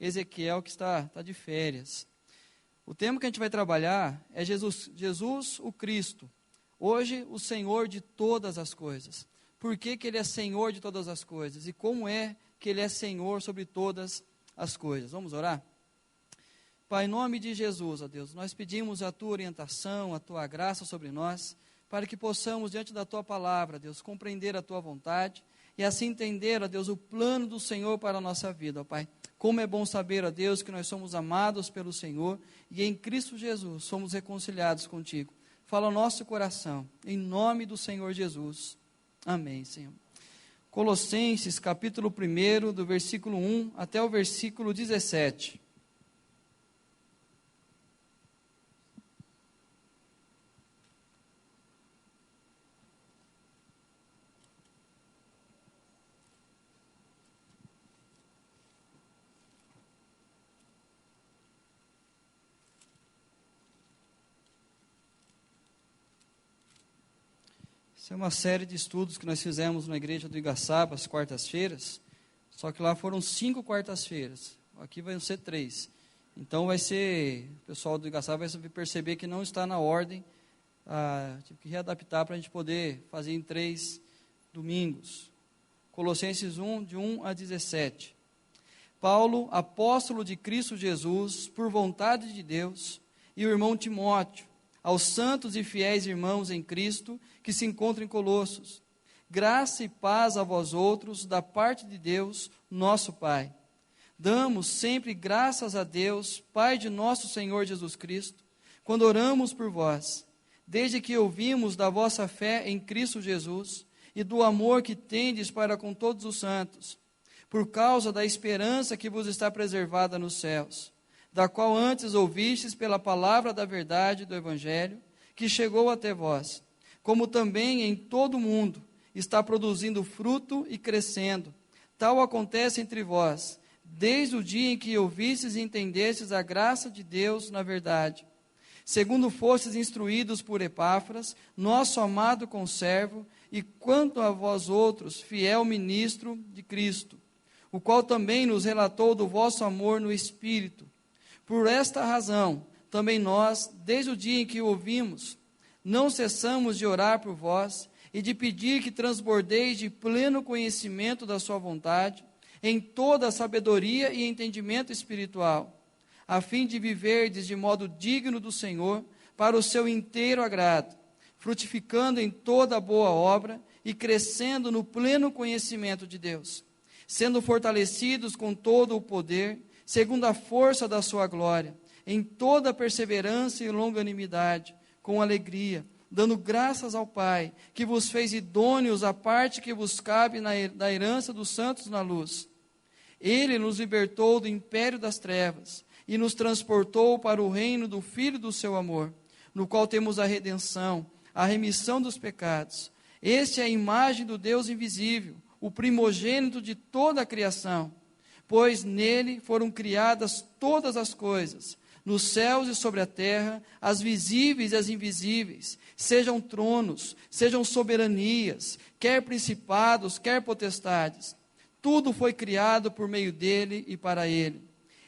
Ezequiel, que está de férias. O tema que a gente vai trabalhar é Jesus o Cristo, hoje o Senhor de todas as coisas. Por que Ele é Senhor de todas as coisas? E como é que Ele é Senhor sobre todas as coisas? Vamos orar? Pai, em nome de Jesus, ó Deus, nós pedimos a Tua orientação, a Tua graça sobre nós, para que possamos, diante da Tua palavra, Deus, compreender a Tua vontade e assim entender, ó Deus, o plano do Senhor para a nossa vida, ó Pai. Como é bom saber, ó Deus, que nós somos amados pelo Senhor e em Cristo Jesus somos reconciliados contigo. Fala ao nosso coração, em nome do Senhor Jesus. Amém, Senhor. Colossenses, capítulo 1, do versículo 1 até o versículo 17. Essa é uma série de estudos que nós fizemos na igreja do Igaçaba, às quartas-feiras, só que lá foram 5 quartas-feiras, aqui vão ser 3. Então vai ser, o pessoal do Igaçaba vai perceber que não está na ordem, tive que readaptar para a gente poder fazer em 3 domingos. Colossenses 1, de 1 a 17. Paulo, apóstolo de Cristo Jesus, por vontade de Deus, e o irmão Timóteo, aos santos e fiéis irmãos em Cristo, que se encontram em Colossos. Graça e paz a vós outros, da parte de Deus, nosso Pai. Damos sempre graças a Deus, Pai de nosso Senhor Jesus Cristo, quando oramos por vós, desde que ouvimos da vossa fé em Cristo Jesus, e do amor que tendes para com todos os santos, por causa da esperança que vos está preservada nos céus, da qual antes ouvistes pela palavra da verdade do Evangelho, que chegou até vós, como também em todo o mundo está produzindo fruto e crescendo. Tal acontece entre vós, desde o dia em que ouvistes e entendestes a graça de Deus na verdade, segundo fostes instruídos por Epáfras, nosso amado conservo, e quanto a vós outros, fiel ministro de Cristo, o qual também nos relatou do vosso amor no Espírito. Por esta razão, também nós, desde o dia em que o ouvimos, não cessamos de orar por vós e de pedir que transbordeis de pleno conhecimento da sua vontade, em toda a sabedoria e entendimento espiritual, a fim de viverdes de modo digno do Senhor, para o seu inteiro agrado, frutificando em toda boa obra e crescendo no pleno conhecimento de Deus, sendo fortalecidos com todo o poder, segundo a força da sua glória, em toda perseverança e longanimidade, com alegria, dando graças ao Pai, que vos fez idôneos à parte que vos cabe da herança dos santos na luz. Ele nos libertou do império das trevas e nos transportou para o reino do Filho do seu amor, no qual temos a redenção, a remissão dos pecados. Este é a imagem do Deus invisível, o primogênito de toda a criação, pois nele foram criadas todas as coisas, nos céus e sobre a terra, as visíveis e as invisíveis, sejam tronos, sejam soberanias, quer principados, quer potestades. Tudo foi criado por meio dele e para ele.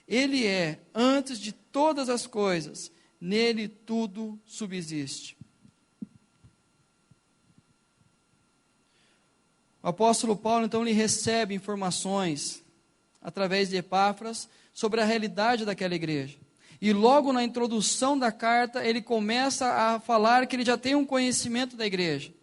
Ele é, antes de todas as coisas, nele tudo subsiste. O apóstolo Paulo, então, ele recebe informações, através de Epáfras, sobre a realidade daquela igreja. E logo na introdução da carta, ele começa a falar que ele já tem um conhecimento da igreja,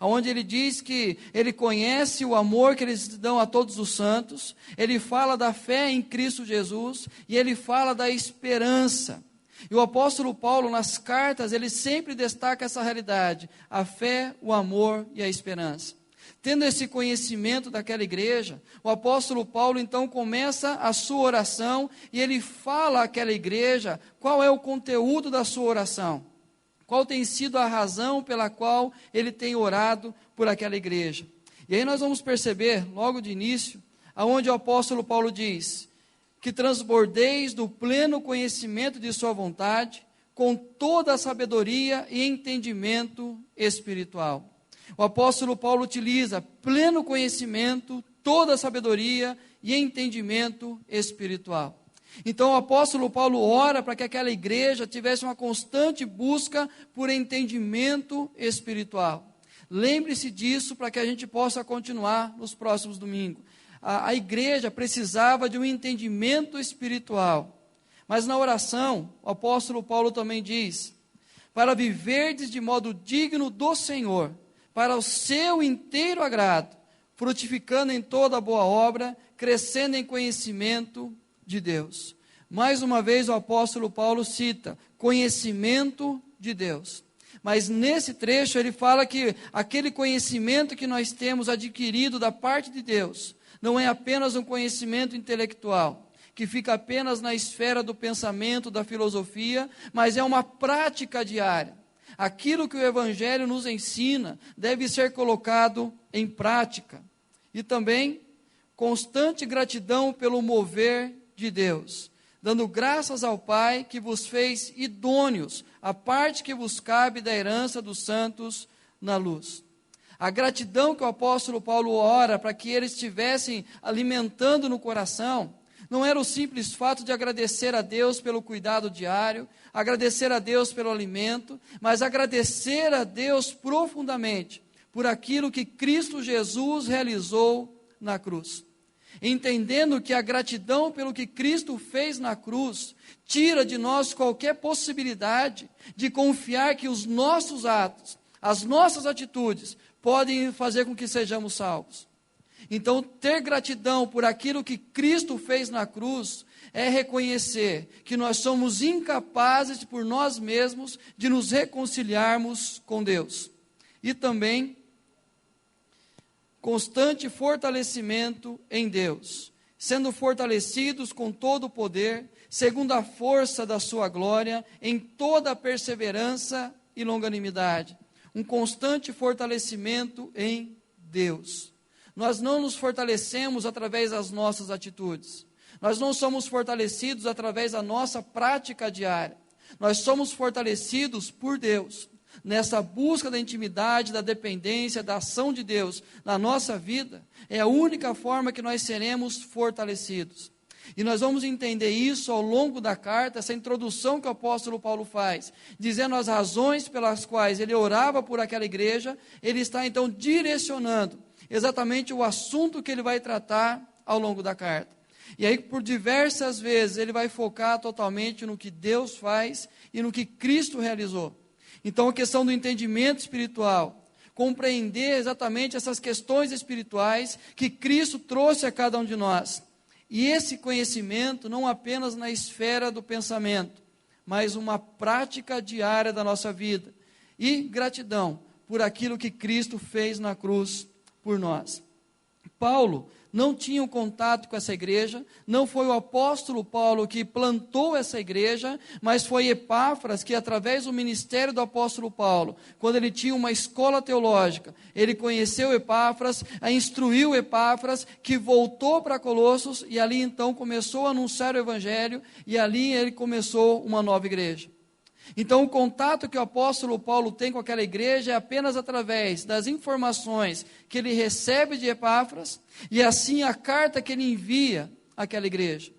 onde ele diz que ele conhece o amor que eles dão a todos os santos, ele fala da fé em Cristo Jesus, e ele fala da esperança. E o apóstolo Paulo, nas cartas, ele sempre destaca essa realidade, a fé, o amor e a esperança. Tendo esse conhecimento daquela igreja, o apóstolo Paulo então começa a sua oração e ele fala àquela igreja qual é o conteúdo da sua oração, qual tem sido a razão pela qual ele tem orado por aquela igreja. E aí nós vamos perceber, logo de início, aonde o apóstolo Paulo diz que transbordeis do pleno conhecimento de sua vontade, com toda a sabedoria e entendimento espiritual. O apóstolo Paulo utiliza pleno conhecimento, toda a sabedoria e entendimento espiritual. Então o apóstolo Paulo ora para que aquela igreja tivesse uma constante busca por entendimento espiritual. Lembre-se disso para que a gente possa continuar nos próximos domingos. A igreja precisava de um entendimento espiritual. Mas na oração, o apóstolo Paulo também diz: para viverdes de modo digno do Senhor, para o seu inteiro agrado, frutificando em toda boa obra, crescendo em conhecimento de Deus. Mais uma vez o apóstolo Paulo cita conhecimento de Deus. Mas nesse trecho ele fala que aquele conhecimento que nós temos adquirido da parte de Deus não é apenas um conhecimento intelectual, que fica apenas na esfera do pensamento, da filosofia, mas é uma prática diária. Aquilo que o Evangelho nos ensina deve ser colocado em prática. E também constante gratidão pelo mover de Deus, dando graças ao Pai que vos fez idôneos à parte que vos cabe da herança dos santos na luz. A gratidão que o apóstolo Paulo ora para que eles estivessem alimentando no coração, não era o simples fato de agradecer a Deus pelo cuidado diário, agradecer a Deus pelo alimento, mas agradecer a Deus profundamente por aquilo que Cristo Jesus realizou na cruz. Entendendo que a gratidão pelo que Cristo fez na cruz tira de nós qualquer possibilidade de confiar que os nossos atos, as nossas atitudes, podem fazer com que sejamos salvos. Então, ter gratidão por aquilo que Cristo fez na cruz é reconhecer que nós somos incapazes por nós mesmos de nos reconciliarmos com Deus. E também constante fortalecimento em Deus, sendo fortalecidos com todo o poder, segundo a força da sua glória, em toda a perseverança e longanimidade. Um constante fortalecimento em Deus. Nós não nos fortalecemos através das nossas atitudes. Nós não somos fortalecidos através da nossa prática diária. Nós somos fortalecidos por Deus. Nessa busca da intimidade, da dependência, da ação de Deus na nossa vida, é a única forma que nós seremos fortalecidos. E nós vamos entender isso ao longo da carta, essa introdução que o apóstolo Paulo faz, dizendo as razões pelas quais ele orava por aquela igreja. Ele está então direcionando exatamente o assunto que ele vai tratar ao longo da carta. E aí, por diversas vezes, ele vai focar totalmente no que Deus faz e no que Cristo realizou. Então, a questão do entendimento espiritual, compreender exatamente essas questões espirituais que Cristo trouxe a cada um de nós. E esse conhecimento não apenas na esfera do pensamento, mas uma prática diária da nossa vida. E gratidão por aquilo que Cristo fez na cruz por nós. Paulo não tinha um contato com essa igreja, não foi o apóstolo Paulo que plantou essa igreja, mas foi Epáfras que, através do ministério do apóstolo Paulo, quando ele tinha uma escola teológica, ele conheceu Epáfras, instruiu Epáfras, que voltou para Colossos, e ali então começou a anunciar o evangelho, e ali ele começou uma nova igreja. Então, o contato que o apóstolo Paulo tem com aquela igreja é apenas através das informações que ele recebe de Epáfras, e assim a carta que ele envia àquela igreja.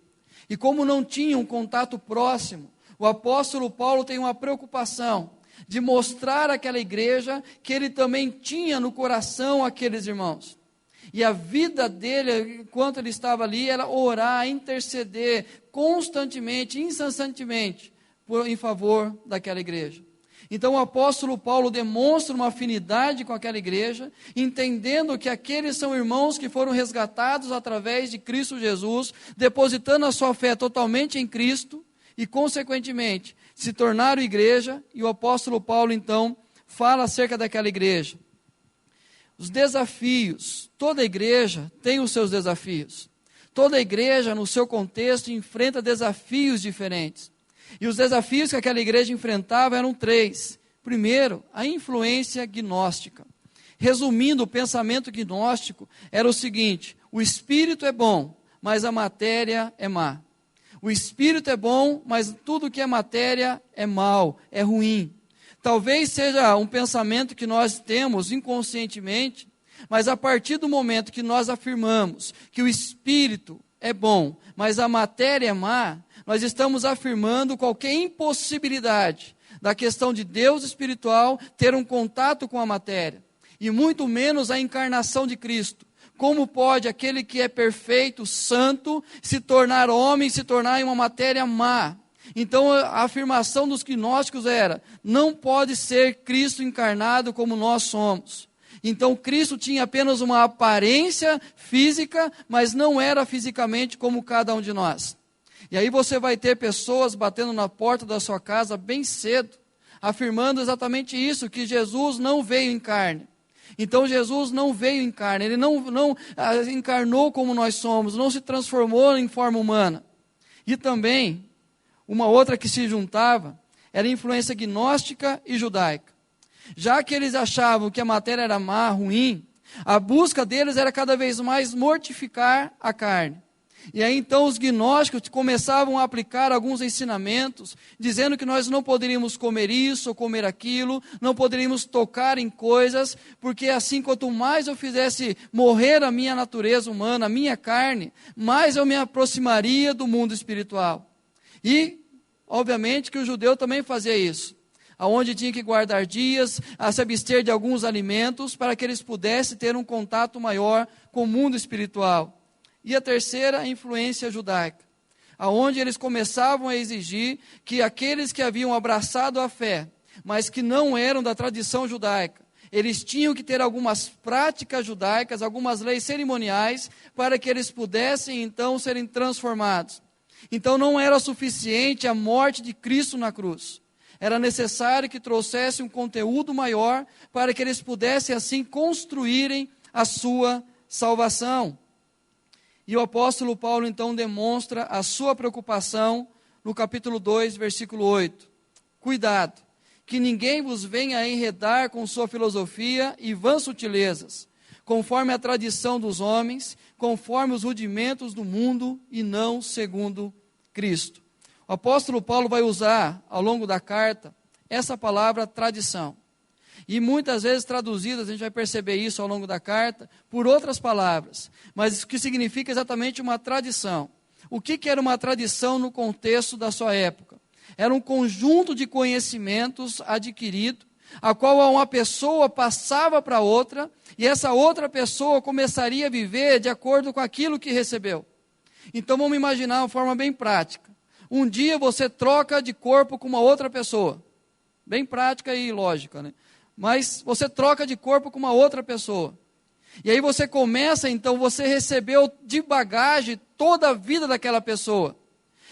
E como não tinha um contato próximo, o apóstolo Paulo tem uma preocupação de mostrar àquela igreja que ele também tinha no coração aqueles irmãos. E a vida dele, enquanto ele estava ali, era orar, interceder constantemente, incessantemente, em favor daquela igreja. Então o apóstolo Paulo demonstra uma afinidade com aquela igreja, entendendo que aqueles são irmãos que foram resgatados através de Cristo Jesus, depositando a sua fé totalmente em Cristo e, consequentemente, se tornaram igreja. E o apóstolo Paulo então fala acerca daquela igreja. Os desafios, toda igreja tem os seus desafios. Toda igreja, no seu contexto, enfrenta desafios diferentes. E os desafios que aquela igreja enfrentava eram 3. Primeiro, a influência gnóstica. Resumindo, o pensamento gnóstico era o seguinte: o espírito é bom, mas a matéria é má. O espírito é bom, mas tudo que é matéria é mal, é ruim. Talvez seja um pensamento que nós temos inconscientemente, mas a partir do momento que nós afirmamos que o espírito é bom, mas a matéria é má, nós estamos afirmando qualquer impossibilidade da questão de Deus espiritual ter um contato com a matéria, e muito menos a encarnação de Cristo. Como pode aquele que é perfeito, santo, se tornar homem, se tornar em uma matéria má? Então a afirmação dos gnósticos era: não pode ser Cristo encarnado como nós somos. Então Cristo tinha apenas uma aparência física, mas não era fisicamente como cada um de nós. E aí você vai ter pessoas batendo na porta da sua casa bem cedo, afirmando exatamente isso, que Jesus não veio em carne. Então Jesus não veio em carne, ele não encarnou como nós somos, não se transformou em forma humana. E também, uma outra que se juntava, era a influência gnóstica e judaica. Já que eles achavam que a matéria era má, ruim, a busca deles era cada vez mais mortificar a carne. E aí então os gnósticos começavam a aplicar alguns ensinamentos, dizendo que nós não poderíamos comer isso ou comer aquilo, não poderíamos tocar em coisas, porque assim quanto mais eu fizesse morrer a minha natureza humana, a minha carne, mais eu me aproximaria do mundo espiritual. E, obviamente, que o judeu também fazia isso, aonde tinha que guardar dias, a se abster de alguns alimentos, para que eles pudessem ter um contato maior com o mundo espiritual. E a terceira, a influência judaica, aonde eles começavam a exigir que aqueles que haviam abraçado a fé, mas que não eram da tradição judaica, eles tinham que ter algumas práticas judaicas, algumas leis cerimoniais, para que eles pudessem então serem transformados. Então não era suficiente a morte de Cristo na cruz. Era necessário que trouxesse um conteúdo maior, para que eles pudessem assim construírem a sua salvação. E o apóstolo Paulo então demonstra a sua preocupação no capítulo 2, versículo 8. Cuidado, que ninguém vos venha a enredar com sua filosofia e vãs sutilezas, conforme a tradição dos homens, conforme os rudimentos do mundo e não segundo Cristo. O apóstolo Paulo vai usar ao longo da carta essa palavra tradição. E muitas vezes traduzidas, a gente vai perceber isso ao longo da carta, por outras palavras, mas o que significa exatamente uma tradição. O que era uma tradição no contexto da sua época? Era um conjunto de conhecimentos adquirido, a qual uma pessoa passava para outra, e essa outra pessoa começaria a viver de acordo com aquilo que recebeu. Então vamos imaginar uma forma bem prática. Um dia você troca de corpo com uma outra pessoa. Bem prática e lógica, né? Mas você troca de corpo com uma outra pessoa. E aí você começa, então, você recebeu de bagagem toda a vida daquela pessoa.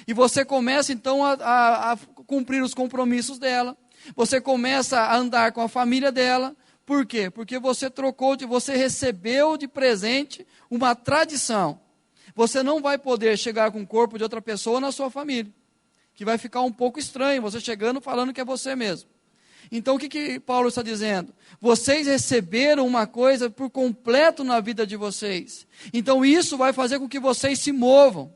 E você começa, então, a cumprir os compromissos dela. Você começa a andar com a família dela. Por quê? Porque você você recebeu de presente uma tradição. Você não vai poder chegar com o corpo de outra pessoa na sua família, que vai ficar um pouco estranho, você chegando falando que é você mesmo. Então o que Paulo está dizendo? Vocês receberam uma coisa por completo na vida de vocês. Então isso vai fazer com que vocês se movam.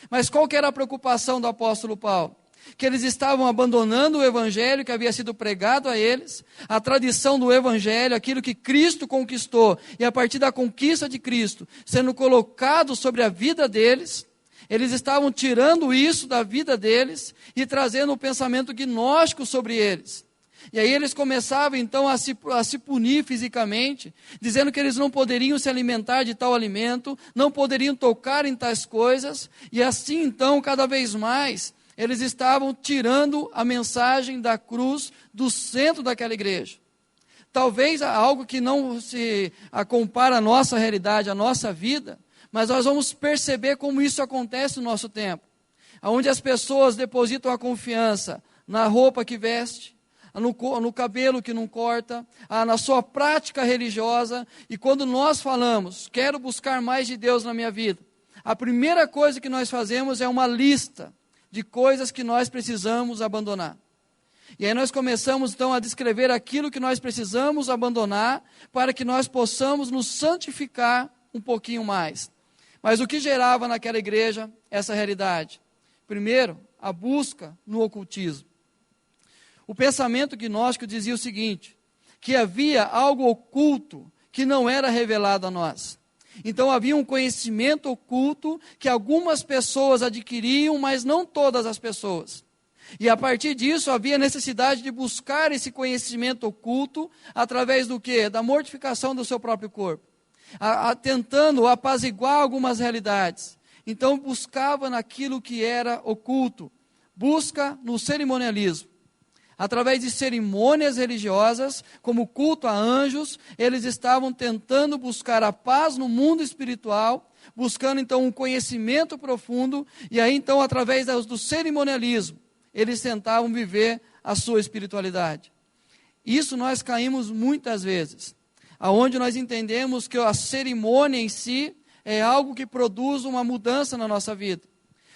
Mas qual que era a preocupação do apóstolo Paulo? Que eles estavam abandonando o evangelho que havia sido pregado a eles, a tradição do evangelho, aquilo que Cristo conquistou, e a partir da conquista de Cristo, sendo colocado sobre a vida deles, eles estavam tirando isso da vida deles e trazendo um pensamento gnóstico sobre eles. E aí eles começavam então a se punir fisicamente, dizendo que eles não poderiam se alimentar de tal alimento, não poderiam tocar em tais coisas, e assim então cada vez mais eles estavam tirando a mensagem da cruz do centro daquela igreja. Talvez algo que não se compara à nossa realidade, à nossa vida, mas nós vamos perceber como isso acontece no nosso tempo, onde as pessoas depositam a confiança na roupa que veste, no cabelo que não corta, na sua prática religiosa. E quando nós falamos, quero buscar mais de Deus na minha vida, a primeira coisa que nós fazemos é uma lista de coisas que nós precisamos abandonar. E aí nós começamos então a descrever aquilo que nós precisamos abandonar, para que nós possamos nos santificar um pouquinho mais. Mas o que gerava naquela igreja essa realidade? Primeiro, a busca no ocultismo. O pensamento gnóstico dizia o seguinte, que havia algo oculto que não era revelado a nós. Então havia um conhecimento oculto que algumas pessoas adquiriam, mas não todas as pessoas. E a partir disso havia necessidade de buscar esse conhecimento oculto através do quê? Da mortificação do seu próprio corpo. Tentando apaziguar algumas realidades. Então buscava naquilo que era oculto. Busca no cerimonialismo. Através de cerimônias religiosas, como culto a anjos, eles estavam tentando buscar a paz no mundo espiritual, buscando então um conhecimento profundo, e aí então através do cerimonialismo, eles tentavam viver a sua espiritualidade. Isso nós caímos muitas vezes, aonde nós entendemos que a cerimônia em si é algo que produz uma mudança na nossa vida.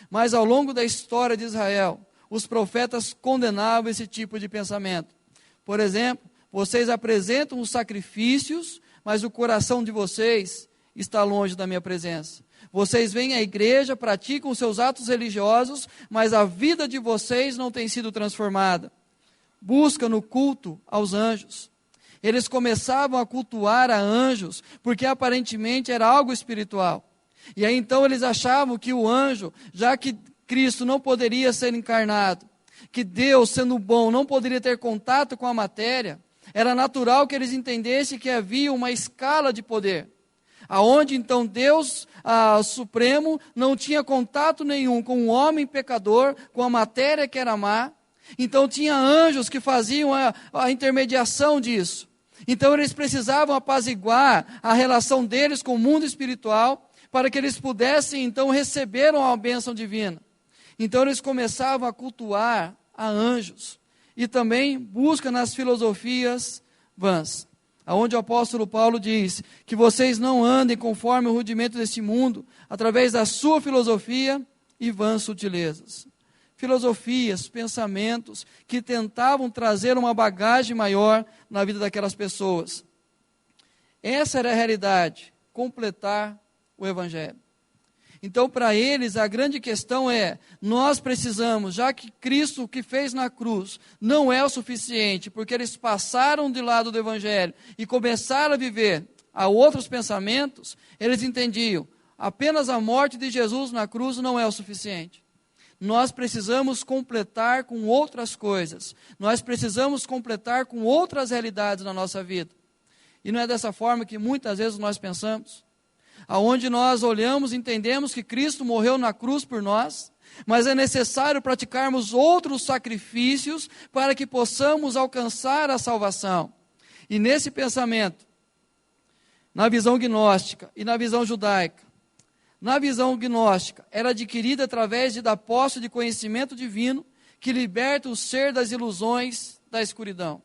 Mas ao longo da história de Israel, os profetas condenavam esse tipo de pensamento. Por exemplo, vocês apresentam os sacrifícios, mas o coração de vocês está longe da minha presença. Vocês vêm à igreja, praticam os seus atos religiosos, mas a vida de vocês não tem sido transformada. Busca no culto aos anjos. Eles começavam a cultuar a anjos, porque aparentemente era algo espiritual. E aí então eles achavam que o anjo, já que Cristo não poderia ser encarnado, que Deus, sendo bom, não poderia ter contato com a matéria, era natural que eles entendessem que havia uma escala de poder, aonde então Deus Supremo não tinha contato nenhum com o homem pecador, com a matéria que era má, então tinha anjos que faziam a intermediação disso. Então eles precisavam apaziguar a relação deles com o mundo espiritual, para que eles pudessem então receber uma bênção divina. Então eles começavam a cultuar a anjos. E também busca nas filosofias vãs. Onde o apóstolo Paulo diz que vocês não andem conforme o rudimento deste mundo, através da sua filosofia e vãs sutilezas. Filosofias, pensamentos que tentavam trazer uma bagagem maior na vida daquelas pessoas. Essa era a realidade, completar o Evangelho. Então, para eles, a grande questão é, nós precisamos, já que Cristo o que fez na cruz não é o suficiente, porque eles passaram de lado do Evangelho e começaram a viver a outros pensamentos, eles entendiam, apenas a morte de Jesus na cruz não é o suficiente. Nós precisamos completar com outras coisas, nós precisamos completar com outras realidades na nossa vida. E não é dessa forma que muitas vezes nós pensamos. Aonde nós olhamos e entendemos que Cristo morreu na cruz por nós, mas é necessário praticarmos outros sacrifícios para que possamos alcançar a salvação. E nesse pensamento, na visão gnóstica e na visão judaica, na visão gnóstica, era adquirida através da posse de conhecimento divino que liberta o ser das ilusões da escuridão.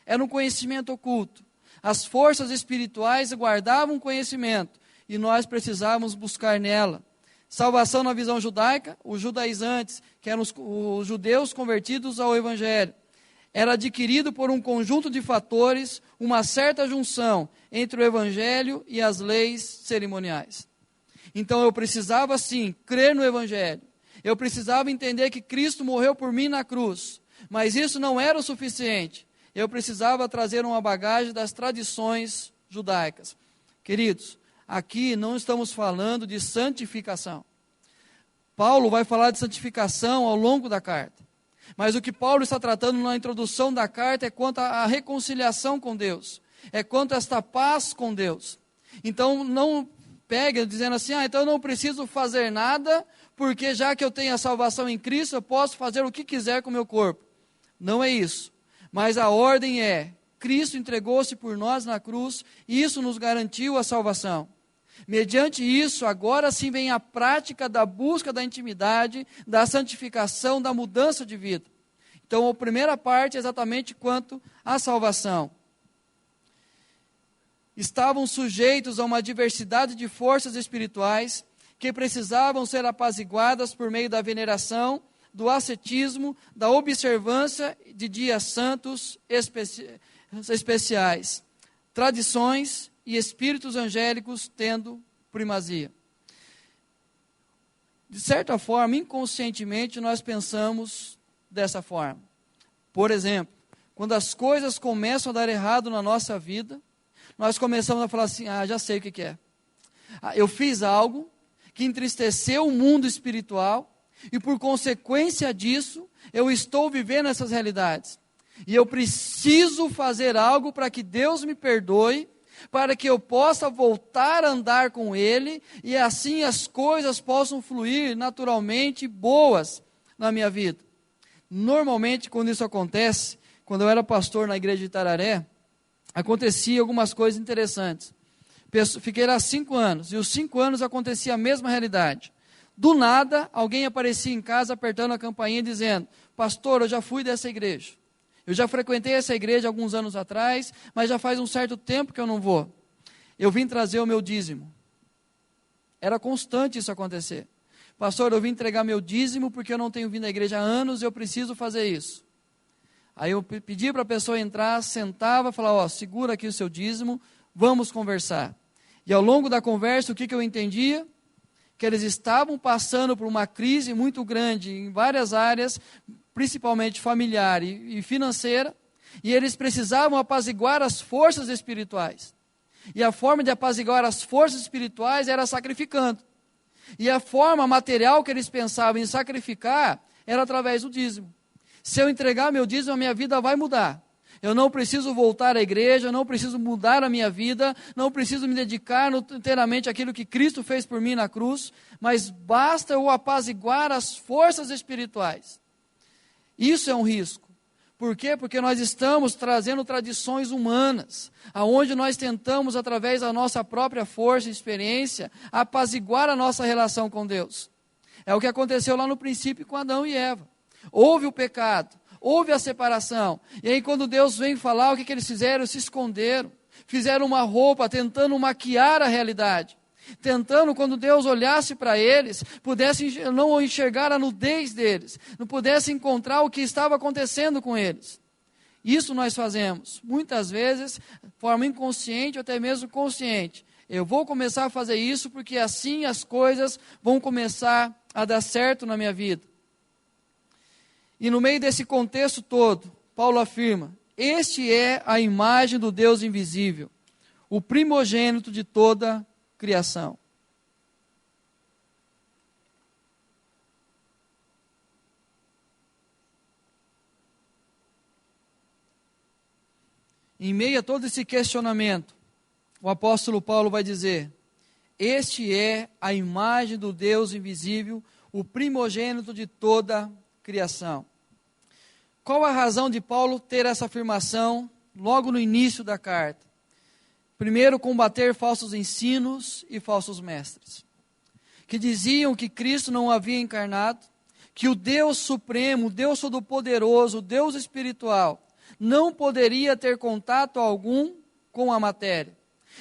Era um conhecimento oculto. As forças espirituais guardavam conhecimento, e nós precisávamos buscar nela. Salvação na visão judaica, os judaizantes, que eram os judeus convertidos ao Evangelho, era adquirido por um conjunto de fatores, uma certa junção entre o Evangelho e as leis cerimoniais. Então eu precisava sim crer no Evangelho, eu precisava entender que Cristo morreu por mim na cruz, mas isso não era o suficiente, eu precisava trazer uma bagagem das tradições judaicas. Queridos, aqui não estamos falando de santificação. Paulo vai falar de santificação ao longo da carta. Mas o que Paulo está tratando na introdução da carta é quanto à reconciliação com Deus. É quanto a esta paz com Deus. Então não pegue dizendo assim, então eu não preciso fazer nada, porque já que eu tenho a salvação em Cristo, eu posso fazer o que quiser com o meu corpo. Não é isso. Mas a ordem é, Cristo entregou-se por nós na cruz, e isso nos garantiu a salvação. Mediante isso, agora sim vem a prática da busca da intimidade, da santificação, da mudança de vida. Então, a primeira parte é exatamente quanto à salvação. Estavam sujeitos a uma diversidade de forças espirituais que precisavam ser apaziguadas por meio da veneração, do ascetismo, da observância de dias santos especiais, tradições e espíritos angélicos tendo primazia. De certa forma, inconscientemente, nós pensamos dessa forma. Por exemplo, quando as coisas começam a dar errado na nossa vida, nós começamos a falar assim, já sei o que é. Eu fiz algo que entristeceu o mundo espiritual e por consequência disso, eu estou vivendo essas realidades. E eu preciso fazer algo para que Deus me perdoe, para que eu possa voltar a andar com Ele e assim as coisas possam fluir naturalmente boas na minha vida. Normalmente, quando isso acontece, quando eu era pastor na igreja de Itararé, acontecia algumas coisas interessantes. Fiquei lá 5 anos, e os 5 anos acontecia a mesma realidade. Do nada, alguém aparecia em casa apertando a campainha dizendo: pastor, eu já fui dessa igreja. Eu já frequentei essa igreja alguns anos atrás, mas já faz um certo tempo que eu não vou. Eu vim trazer o meu dízimo. Era constante isso acontecer. Pastor, eu vim entregar meu dízimo porque eu não tenho vindo à igreja há anos e eu preciso fazer isso. Aí eu pedi para a pessoa entrar, sentava, falava: segura aqui o seu dízimo, vamos conversar. E ao longo da conversa, o que eu entendia? Que eles estavam passando por uma crise muito grande em várias áreas, principalmente familiar e financeira, e eles precisavam apaziguar as forças espirituais. E a forma de apaziguar as forças espirituais era sacrificando. E a forma material que eles pensavam em sacrificar era através do dízimo. Se eu entregar meu dízimo, a minha vida vai mudar. Eu não preciso voltar à igreja, eu não preciso mudar a minha vida, não preciso me dedicar inteiramente àquilo que Cristo fez por mim na cruz, mas basta eu apaziguar as forças espirituais. Isso é um risco. Por quê? Porque nós estamos trazendo tradições humanas, aonde nós tentamos, através da nossa própria força e experiência, apaziguar a nossa relação com Deus. É o que aconteceu lá no princípio com Adão e Eva. Houve o pecado, houve a separação, e aí quando Deus vem falar, o que eles fizeram? Se esconderam, fizeram uma roupa, tentando maquiar a realidade. Tentando, quando Deus olhasse para eles, pudesse não enxergar a nudez deles, não pudesse encontrar o que estava acontecendo com eles. Isso nós fazemos, muitas vezes, de forma inconsciente ou até mesmo consciente. Eu vou começar a fazer isso porque assim as coisas vão começar a dar certo na minha vida. E no meio desse contexto todo, Paulo afirma: este é a imagem do Deus invisível, o primogênito de toda criação. Em meio a todo esse questionamento, o apóstolo Paulo vai dizer: este é a imagem do Deus invisível, o primogênito de toda criação. Qual a razão de Paulo ter essa afirmação logo no início da carta? Primeiro, combater falsos ensinos e falsos mestres, que diziam que Cristo não havia encarnado, que o Deus Supremo, o Deus Todo-Poderoso, o Deus espiritual, não poderia ter contato algum com a matéria.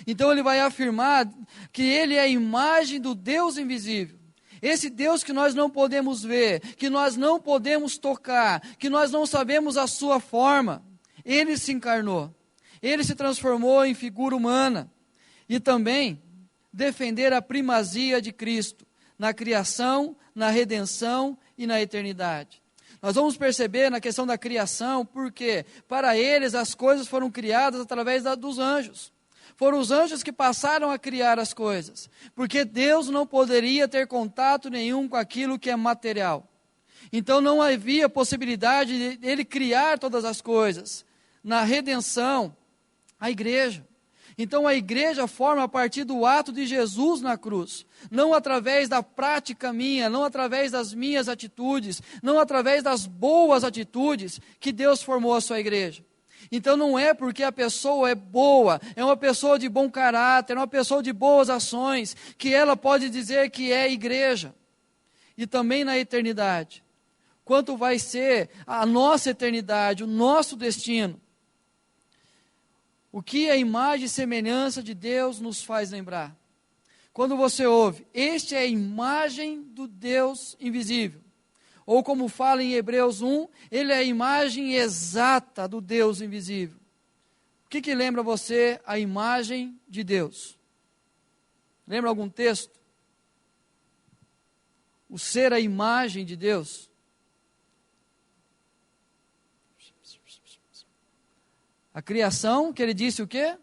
Então ele vai afirmar que ele é a imagem do Deus invisível. Esse Deus que nós não podemos ver, que nós não podemos tocar, que nós não sabemos a sua forma, ele se encarnou. Ele se transformou em figura humana. E também defender a primazia de Cristo na criação, na redenção e na eternidade. Nós vamos perceber na questão da criação, porque para eles as coisas foram criadas através dos anjos. Foram os anjos que passaram a criar as coisas, porque Deus não poderia ter contato nenhum com aquilo que é material. Então não havia possibilidade de ele criar todas as coisas. Na redenção, a igreja. Então a igreja forma a partir do ato de Jesus na cruz, não através da prática minha, não através das minhas atitudes, não através das boas atitudes que Deus formou a sua igreja. Então não é porque a pessoa é boa, é uma pessoa de bom caráter, é uma pessoa de boas ações, que ela pode dizer que é igreja. E também na eternidade. Quanto vai ser a nossa eternidade, o nosso destino. O que a imagem e semelhança de Deus nos faz lembrar? Quando você ouve, este é a imagem do Deus invisível. Ou como fala em Hebreus 1, ele é a imagem exata do Deus invisível. O que lembra você a imagem de Deus? Lembra algum texto? O ser a imagem de Deus? A criação, que ele disse o quê?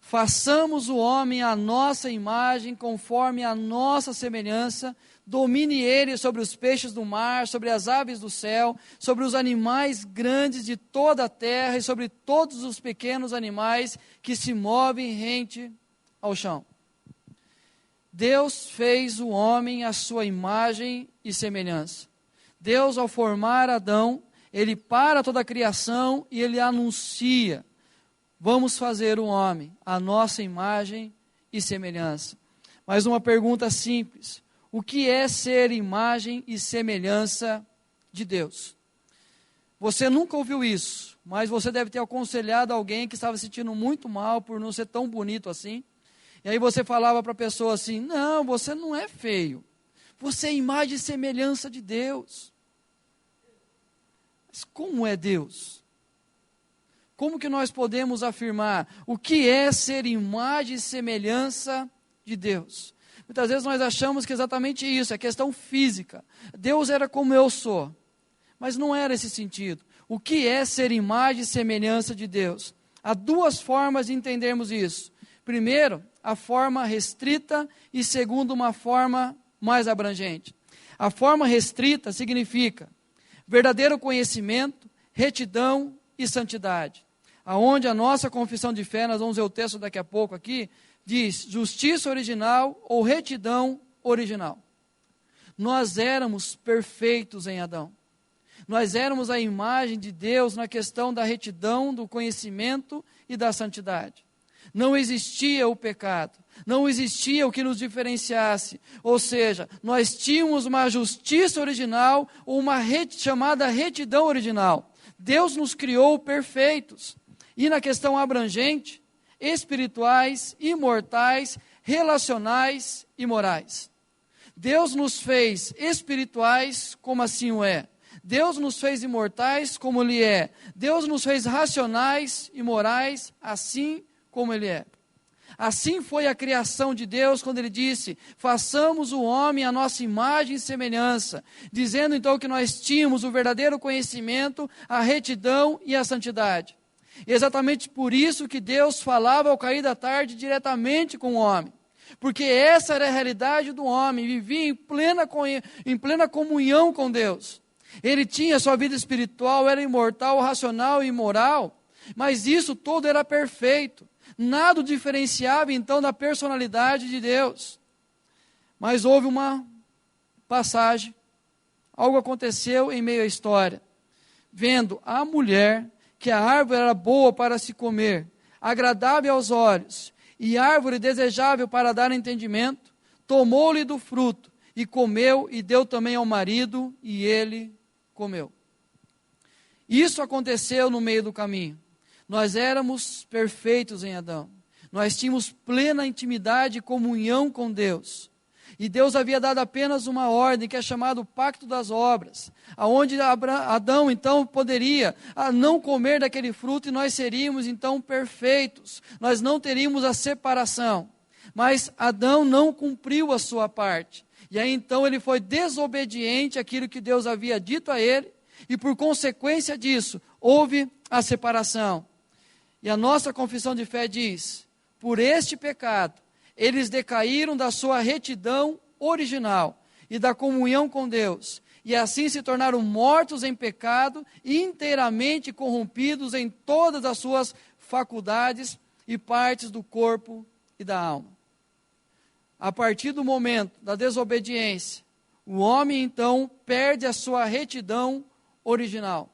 façamos o homem à nossa imagem, conforme a nossa semelhança, domine ele sobre os peixes do mar, sobre as aves do céu, sobre os animais grandes de toda a terra e sobre todos os pequenos animais que se movem rente ao chão. Deus fez o homem à sua imagem e semelhança. Deus, ao formar Adão, ele para toda a criação e ele anuncia: vamos fazer o homem à nossa imagem e semelhança. Mas uma pergunta simples: o que é ser imagem e semelhança de Deus? Você nunca ouviu isso, mas você deve ter aconselhado alguém que estava se sentindo muito mal por não ser tão bonito assim. E aí você falava para a pessoa assim: não, você não é feio, você é imagem e semelhança de Deus. Mas como é Deus? Como que nós podemos afirmar o que é ser imagem e semelhança de Deus? Muitas vezes nós achamos que é exatamente isso, é questão física. Deus era como eu sou, mas não era esse sentido. O que é ser imagem e semelhança de Deus? Há duas formas de entendermos isso. Primeiro, a forma restrita e segundo, uma forma mais abrangente. A forma restrita significa verdadeiro conhecimento, retidão e santidade. Aonde a nossa confissão de fé, nós vamos ver o texto daqui a pouco aqui, diz justiça original ou retidão original. Nós éramos perfeitos em Adão. Nós éramos a imagem de Deus na questão da retidão, do conhecimento e da santidade. Não existia o pecado, não existia o que nos diferenciasse. Ou seja, nós tínhamos uma justiça original ou uma chamada retidão original. Deus nos criou perfeitos. E na questão abrangente, espirituais, imortais, relacionais e morais. Deus nos fez espirituais como assim o é. Deus nos fez imortais como Ele é. Deus nos fez racionais e morais assim como Ele é. Assim foi a criação de Deus quando Ele disse: façamos o homem à nossa imagem e semelhança, dizendo então que nós tínhamos o verdadeiro conhecimento, a retidão e a santidade. E exatamente por isso que Deus falava ao cair da tarde diretamente com o homem, porque essa era a realidade do homem, vivia em plena comunhão com Deus. Ele tinha sua vida espiritual, era imortal, racional e moral, mas isso todo era perfeito. Nada o diferenciava então da personalidade de Deus. Mas houve uma passagem, algo aconteceu em meio à história. Vendo a mulher que a árvore era boa para se comer, agradável aos olhos, e árvore desejável para dar entendimento, tomou-lhe do fruto, e comeu, e deu também ao marido, e ele comeu. Isso aconteceu no meio do caminho. Nós éramos perfeitos em Adão. Nós tínhamos plena intimidade e comunhão com Deus. E Deus havia dado apenas uma ordem, que é chamado o Pacto das Obras, aonde Adão então poderia não comer daquele fruto e nós seríamos então perfeitos. Nós não teríamos a separação. Mas Adão não cumpriu a sua parte. E aí então ele foi desobediente àquilo que Deus havia dito a ele, e por consequência disso, houve a separação. E a nossa confissão de fé diz: por este pecado, eles decaíram da sua retidão original e da comunhão com Deus, e assim se tornaram mortos em pecado e inteiramente corrompidos em todas as suas faculdades e partes do corpo e da alma. A partir do momento da desobediência, o homem então perde a sua retidão original.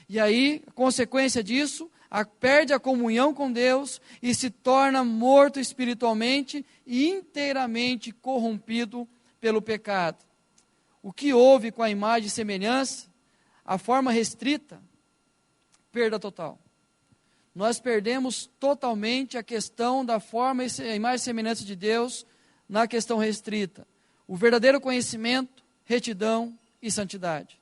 E aí, a consequência disso, perde a comunhão com Deus e se torna morto espiritualmente e inteiramente corrompido pelo pecado. O que houve com a imagem e semelhança? A forma restrita, perda total. Nós perdemos totalmente a questão da forma e imagem e semelhança de Deus na questão restrita. O verdadeiro conhecimento, retidão e santidade.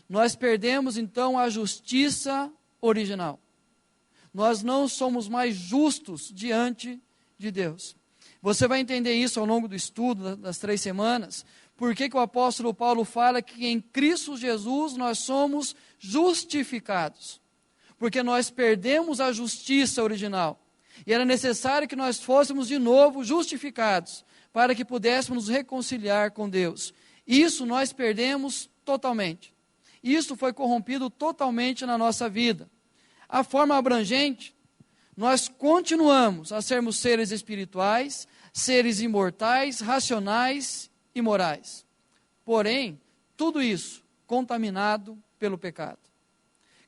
Nós perdemos então a justiça original. Nós não somos mais justos diante de Deus. Você vai entender isso ao longo do estudo das 3 semanas. Por que o apóstolo Paulo fala que em Cristo Jesus nós somos justificados? Porque nós perdemos a justiça original. E era necessário que nós fôssemos de novo justificados, para que pudéssemos nos reconciliar com Deus. Isso nós perdemos totalmente. Isso foi corrompido totalmente na nossa vida. A forma abrangente, nós continuamos a sermos seres espirituais, seres imortais, racionais e morais. Porém, tudo isso contaminado pelo pecado.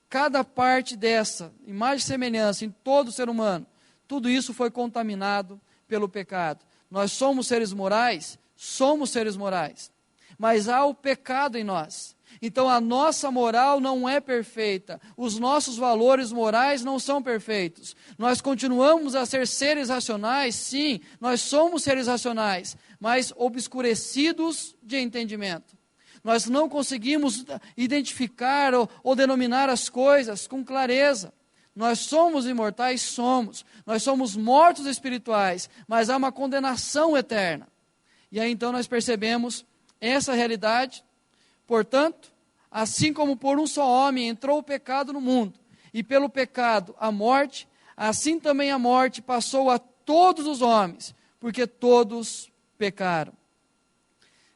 Cada parte dessa imagem e semelhança em todo ser humano, tudo isso foi contaminado pelo pecado. Nós somos seres morais, mas há o pecado em nós. Então a nossa moral não é perfeita, os nossos valores morais não são perfeitos. Nós continuamos a ser seres racionais, sim, nós somos seres racionais, mas obscurecidos de entendimento. Nós não conseguimos identificar ou denominar as coisas com clareza. Nós somos imortais, somos. Nós somos mortos espirituais, mas há uma condenação eterna. E aí então nós percebemos essa realidade. Portanto, assim como por um só homem entrou o pecado no mundo, e pelo pecado a morte, assim também a morte passou a todos os homens, porque todos pecaram.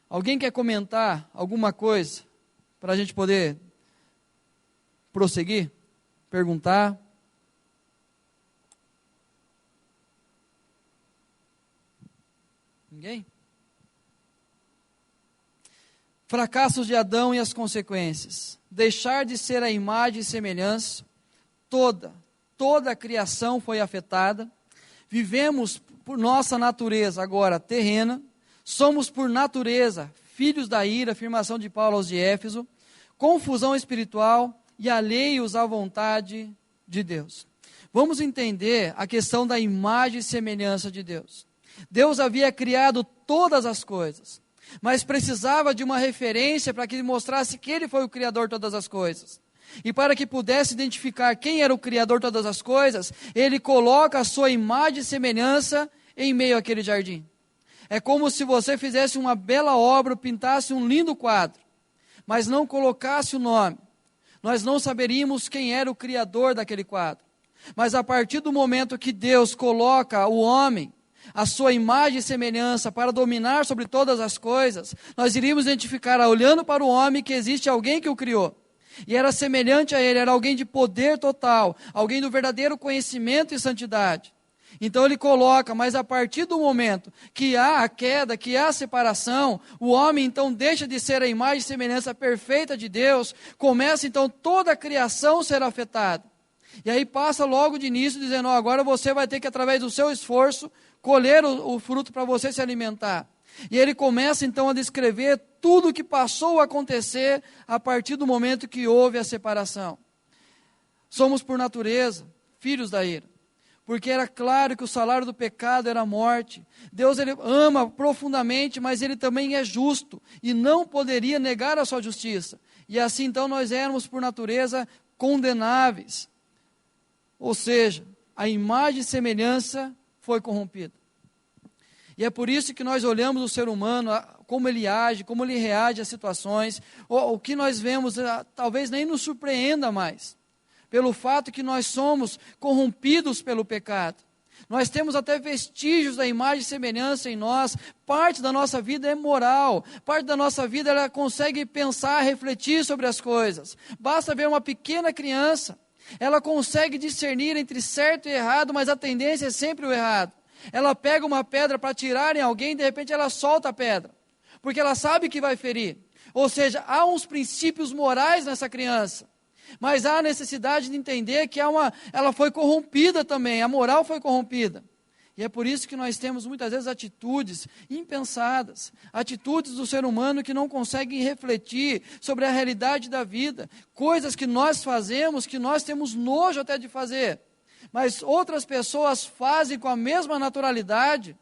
Alguém quer comentar alguma coisa para a gente poder prosseguir? Perguntar? Ninguém? Fracassos de Adão e as consequências. Deixar de ser a imagem e semelhança, toda a criação foi afetada. Vivemos por nossa natureza agora terrena, somos por natureza filhos da ira, afirmação de Paulo aos de Éfeso, confusão espiritual e alheios à vontade de Deus. Vamos entender a questão da imagem e semelhança de Deus. Deus havia criado todas as coisas, mas precisava de uma referência para que ele mostrasse que ele foi o Criador de todas as coisas. E para que pudesse identificar quem era o Criador de todas as coisas, ele coloca a sua imagem e semelhança em meio àquele jardim. É como se você fizesse uma bela obra, pintasse um lindo quadro, mas não colocasse o nome. Nós não saberíamos quem era o Criador daquele quadro. Mas a partir do momento que Deus coloca o homem, a sua imagem e semelhança para dominar sobre todas as coisas, nós iríamos identificar, olhando para o homem, que existe alguém que o criou. E era semelhante a ele, era alguém de poder total, alguém do verdadeiro conhecimento e santidade. Então ele coloca, mas a partir do momento que há a queda, que há a separação, o homem então deixa de ser a imagem e semelhança perfeita de Deus, começa então toda a criação a ser afetada. E aí passa logo de início dizendo, agora você vai ter que, através do seu esforço, colher o fruto para você se alimentar. E ele começa então a descrever tudo o que passou a acontecer a partir do momento que houve a separação. Somos por natureza filhos da ira, porque era claro que o salário do pecado era a morte. Deus ele ama profundamente, mas ele também é justo e não poderia negar a sua justiça. E assim então nós éramos por natureza condenáveis. Ou seja, a imagem e semelhança foi corrompida. E é por isso que nós olhamos o ser humano, como ele age, como ele reage às situações, o que nós vemos talvez nem nos surpreenda mais, pelo fato que nós somos corrompidos pelo pecado. Nós temos até vestígios da imagem e semelhança em nós, parte da nossa vida é moral, parte da nossa vida ela consegue pensar, refletir sobre as coisas. Basta ver uma pequena criança, ela consegue discernir entre certo e errado, mas a tendência é sempre o errado. Ela pega uma pedra para atirar em alguém, de repente ela solta a pedra, porque ela sabe que vai ferir. Ou seja, há uns princípios morais nessa criança, mas há a necessidade de entender que ela foi corrompida também, a moral foi corrompida. E é por isso que nós temos muitas vezes atitudes impensadas, atitudes do ser humano que não conseguem refletir sobre a realidade da vida, coisas que nós fazemos, que nós temos nojo até de fazer, mas outras pessoas fazem com a mesma naturalidade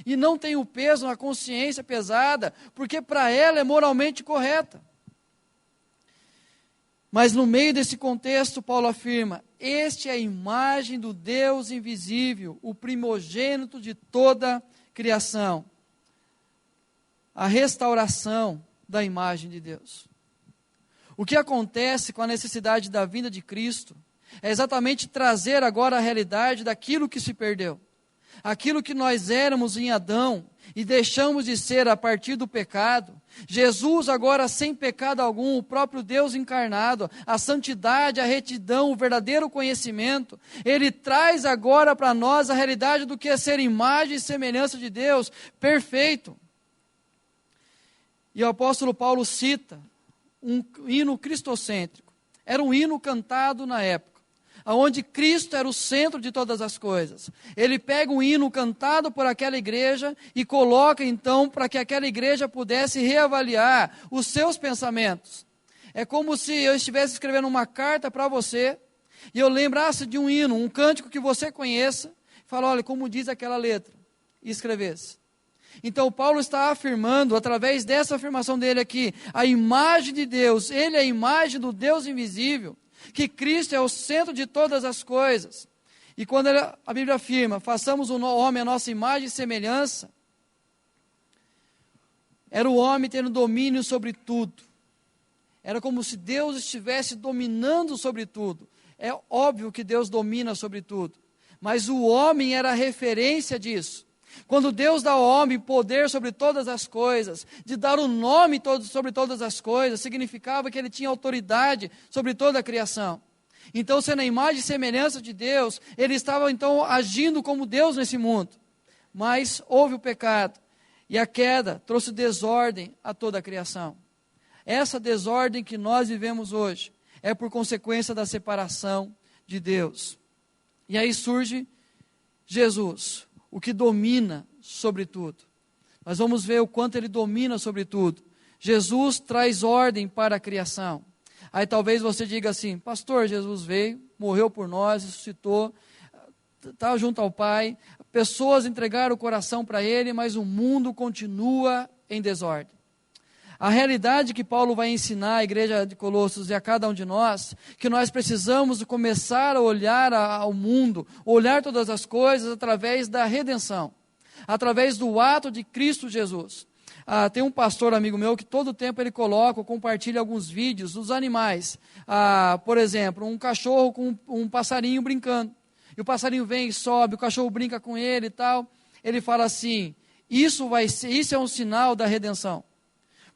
e não tem o peso na consciência pesada, porque para ela é moralmente correta. Mas no meio desse contexto, Paulo afirma, este é a imagem do Deus invisível, o primogênito de toda a criação. A restauração da imagem de Deus. O que acontece com a necessidade da vinda de Cristo É exatamente trazer agora a realidade daquilo que se perdeu. Aquilo que nós éramos em Adão e deixamos de ser a partir do pecado. Jesus agora sem pecado algum, o próprio Deus encarnado, a santidade, a retidão, o verdadeiro conhecimento. Ele traz agora para nós a realidade do que é ser imagem e semelhança de Deus, perfeito. E o apóstolo Paulo cita um hino cristocêntrico. Era um hino cantado na época, onde Cristo era o centro de todas as coisas. Ele pega um hino cantado por aquela igreja e coloca então para que aquela igreja pudesse reavaliar os seus pensamentos. É como se eu estivesse escrevendo uma carta para você e eu lembrasse de um hino, um cântico que você conheça, e fala, olha, como diz aquela letra, e escrevesse. Então Paulo está afirmando, através dessa afirmação dele aqui, a imagem de Deus, ele é a imagem do Deus invisível, que Cristo é o centro de todas as coisas. E quando a Bíblia afirma, façamos o homem a nossa imagem e semelhança, era o homem tendo domínio sobre tudo. Era como se Deus estivesse dominando sobre tudo. É óbvio que Deus domina sobre tudo, mas o homem era a referência disso. Quando Deus dá ao homem poder sobre todas as coisas, de dar o nome sobre todas as coisas, significava que ele tinha autoridade sobre toda a criação. Então, sendo a imagem e semelhança de Deus, ele estava então agindo como Deus nesse mundo. Mas houve o pecado, e a queda trouxe desordem a toda a criação. Essa desordem que nós vivemos hoje é por consequência da separação de Deus. E aí surge Jesus, o que domina sobre tudo. Nós vamos ver o quanto ele domina sobre tudo. Jesus traz ordem para a criação. Aí talvez você diga assim, pastor, Jesus veio, morreu por nós, ressuscitou, está junto ao Pai, pessoas entregaram o coração para ele, mas o mundo continua em desordem. A realidade que Paulo vai ensinar à igreja de Colossos e a cada um de nós, que nós precisamos começar a olhar ao mundo, olhar todas as coisas através da redenção, através do ato de Cristo Jesus. Tem um pastor amigo meu que todo tempo ele coloca ou compartilha alguns vídeos dos animais. Por exemplo, um cachorro com um passarinho brincando. E o passarinho vem e sobe, o cachorro brinca com ele e tal. Ele fala assim, isso é um sinal da redenção.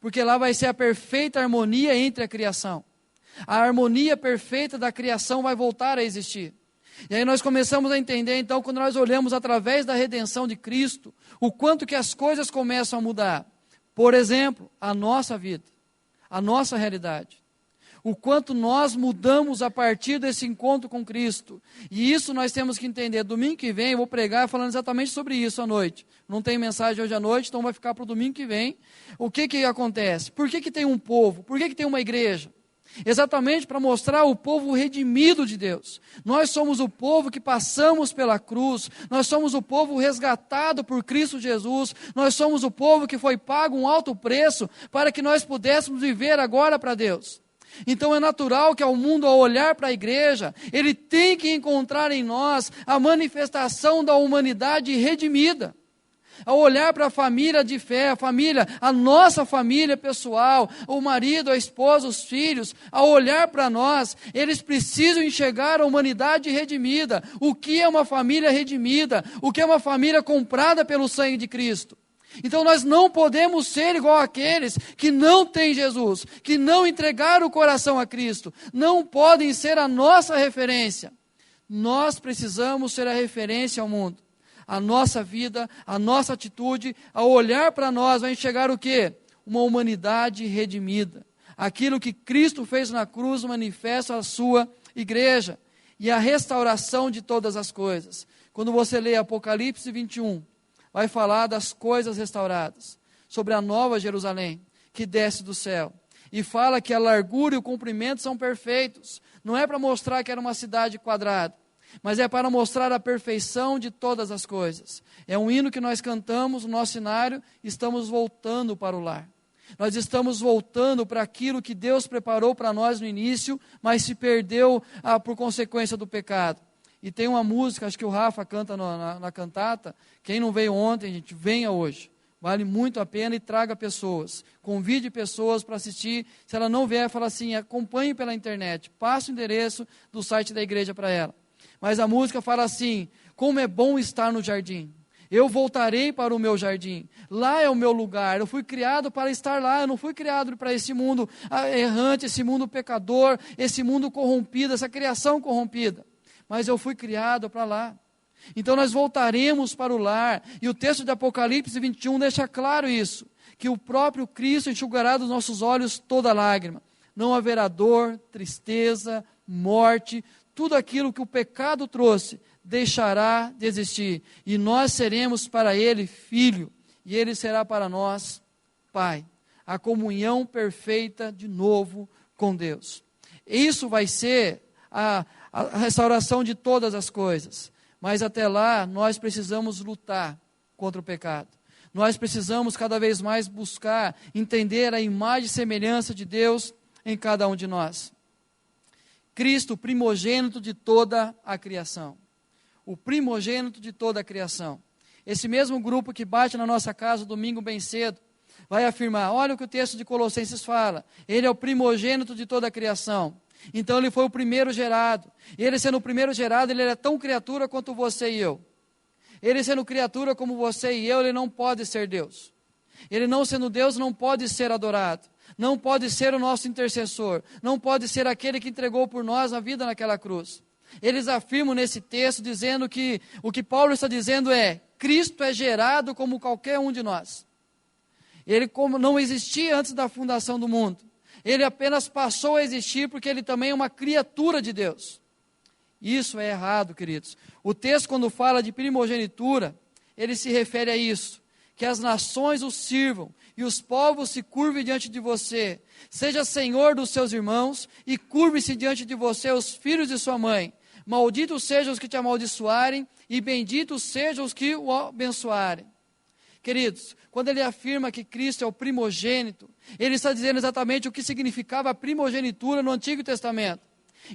Porque lá vai ser a perfeita harmonia entre a criação. A harmonia perfeita da criação vai voltar a existir. E aí nós começamos a entender, então, quando nós olhamos através da redenção de Cristo, o quanto que as coisas começam a mudar. Por exemplo, a nossa vida, a nossa realidade. O quanto nós mudamos a partir desse encontro com Cristo. E isso nós temos que entender. Domingo que vem eu vou pregar falando exatamente sobre isso à noite. Não tem mensagem hoje à noite, então vai ficar para o domingo que vem. O que acontece? Por que tem um povo? Por que tem uma igreja? Exatamente para mostrar o povo redimido de Deus. Nós somos o povo que passamos pela cruz. Nós somos o povo resgatado por Cristo Jesus. Nós somos o povo que foi pago um alto preço para que nós pudéssemos viver agora para Deus. Então é natural que ao mundo, ao olhar para a igreja, ele tem que encontrar em nós a manifestação da humanidade redimida. Ao olhar para a família de fé, a nossa família pessoal, o marido, a esposa, os filhos, ao olhar para nós, eles precisam enxergar a humanidade redimida. O que é uma família redimida? O que é uma família comprada pelo sangue de Cristo? Então nós não podemos ser igual àqueles que não têm Jesus, que não entregaram o coração a Cristo, não podem ser a nossa referência. Nós precisamos ser a referência ao mundo. A nossa vida, a nossa atitude, ao olhar para nós, vai enxergar o quê? Uma humanidade redimida. Aquilo que Cristo fez na cruz manifesta a sua igreja e a restauração de todas as coisas. Quando você lê Apocalipse 21, vai falar das coisas restauradas, sobre a nova Jerusalém, que desce do céu. E fala que a largura e o comprimento são perfeitos. Não é para mostrar que era uma cidade quadrada, mas é para mostrar a perfeição de todas as coisas. É um hino que nós cantamos no nosso cenário, estamos voltando para o lar. Nós estamos voltando para aquilo que Deus preparou para nós no início, mas se perdeu por consequência do pecado. E tem uma música, acho que o Rafa canta na cantata, quem não veio ontem, gente, venha hoje. Vale muito a pena e traga pessoas. Convide pessoas para assistir. Se ela não vier, fala assim, acompanhe pela internet. Passe o endereço do site da igreja para ela. Mas a música fala assim, como é bom estar no jardim. Eu voltarei para o meu jardim. Lá é o meu lugar. Eu fui criado para estar lá. Eu não fui criado para esse mundo errante, esse mundo pecador, esse mundo corrompido, essa criação corrompida. Mas eu fui criado para lá. Então nós voltaremos para o lar, e o texto de Apocalipse 21 deixa claro isso, que o próprio Cristo enxugará dos nossos olhos toda lágrima. Não haverá dor, tristeza, morte, tudo aquilo que o pecado trouxe deixará de existir, e nós seremos para Ele filho, e Ele será para nós Pai. A comunhão perfeita de novo com Deus. Isso vai ser a restauração de todas as coisas. Mas até lá, nós precisamos lutar contra o pecado. Nós precisamos cada vez mais buscar, entender a imagem e semelhança de Deus em cada um de nós. Cristo, primogênito de toda a criação. O primogênito de toda a criação. Esse mesmo grupo que bate na nossa casa domingo bem cedo, vai afirmar, olha o que o texto de Colossenses fala, ele é o primogênito de toda a criação. Então ele foi o primeiro gerado, e ele sendo o primeiro gerado, ele era tão criatura quanto você e eu. Ele sendo criatura como você e eu, ele não pode ser Deus. Ele não sendo Deus, não pode ser adorado, não pode ser o nosso intercessor, não pode ser aquele que entregou por nós a vida naquela cruz. Eles afirmam nesse texto, dizendo que, o que Paulo está dizendo é, Cristo é gerado como qualquer um de nós. Ele como não existia antes da fundação do mundo. Ele apenas passou a existir porque ele também é uma criatura de Deus. Isso é errado, queridos. O texto, quando fala de primogenitura, ele se refere a isso, que as nações o sirvam e os povos se curvem diante de você. Seja senhor dos seus irmãos e curve-se diante de você os filhos de sua mãe. Malditos sejam os que te amaldiçoarem e benditos sejam os que o abençoarem. Queridos, quando ele afirma que Cristo é o primogênito, ele está dizendo exatamente o que significava a primogenitura no Antigo Testamento.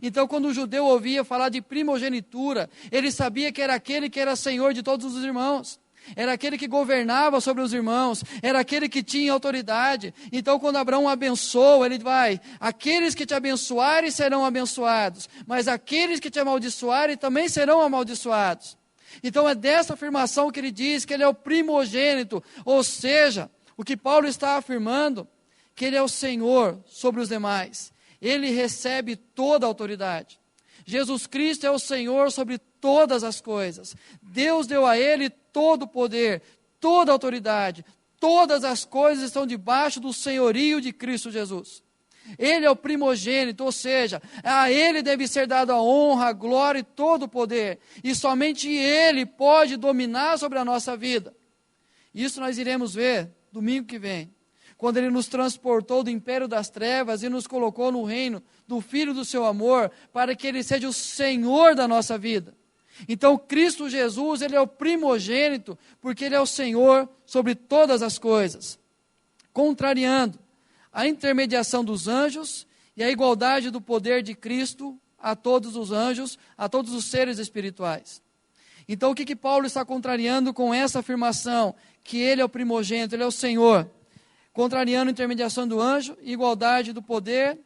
Então, quando o judeu ouvia falar de primogenitura, ele sabia que era aquele que era senhor de todos os irmãos. Era aquele que governava sobre os irmãos, era aquele que tinha autoridade. Então quando Abraão abençoa, ele vai, aqueles que te abençoarem serão abençoados, mas aqueles que te amaldiçoarem também serão amaldiçoados. Então é dessa afirmação que ele diz que ele é o primogênito, ou seja, o que Paulo está afirmando, que ele é o Senhor sobre os demais. Ele recebe toda a autoridade. Jesus Cristo é o Senhor sobre todas as coisas. Deus deu a ele todo o poder, toda a autoridade. Todas as coisas estão debaixo do senhorio de Cristo Jesus. Ele é o primogênito, ou seja, a ele deve ser dada a honra, a glória e todo o poder. E somente ele pode dominar sobre a nossa vida. Isso nós iremos ver domingo que vem, quando ele nos transportou do império das trevas e nos colocou no reino do Filho do seu amor, para que ele seja o Senhor da nossa vida. Então Cristo Jesus, ele é o primogênito, porque ele é o Senhor sobre todas as coisas, contrariando a intermediação dos anjos e a igualdade do poder de Cristo a todos os anjos, a todos os seres espirituais. Então o que Paulo está contrariando com essa afirmação, que ele é o primogênito, ele é o Senhor, contrariando a intermediação do anjo, igualdade do poder,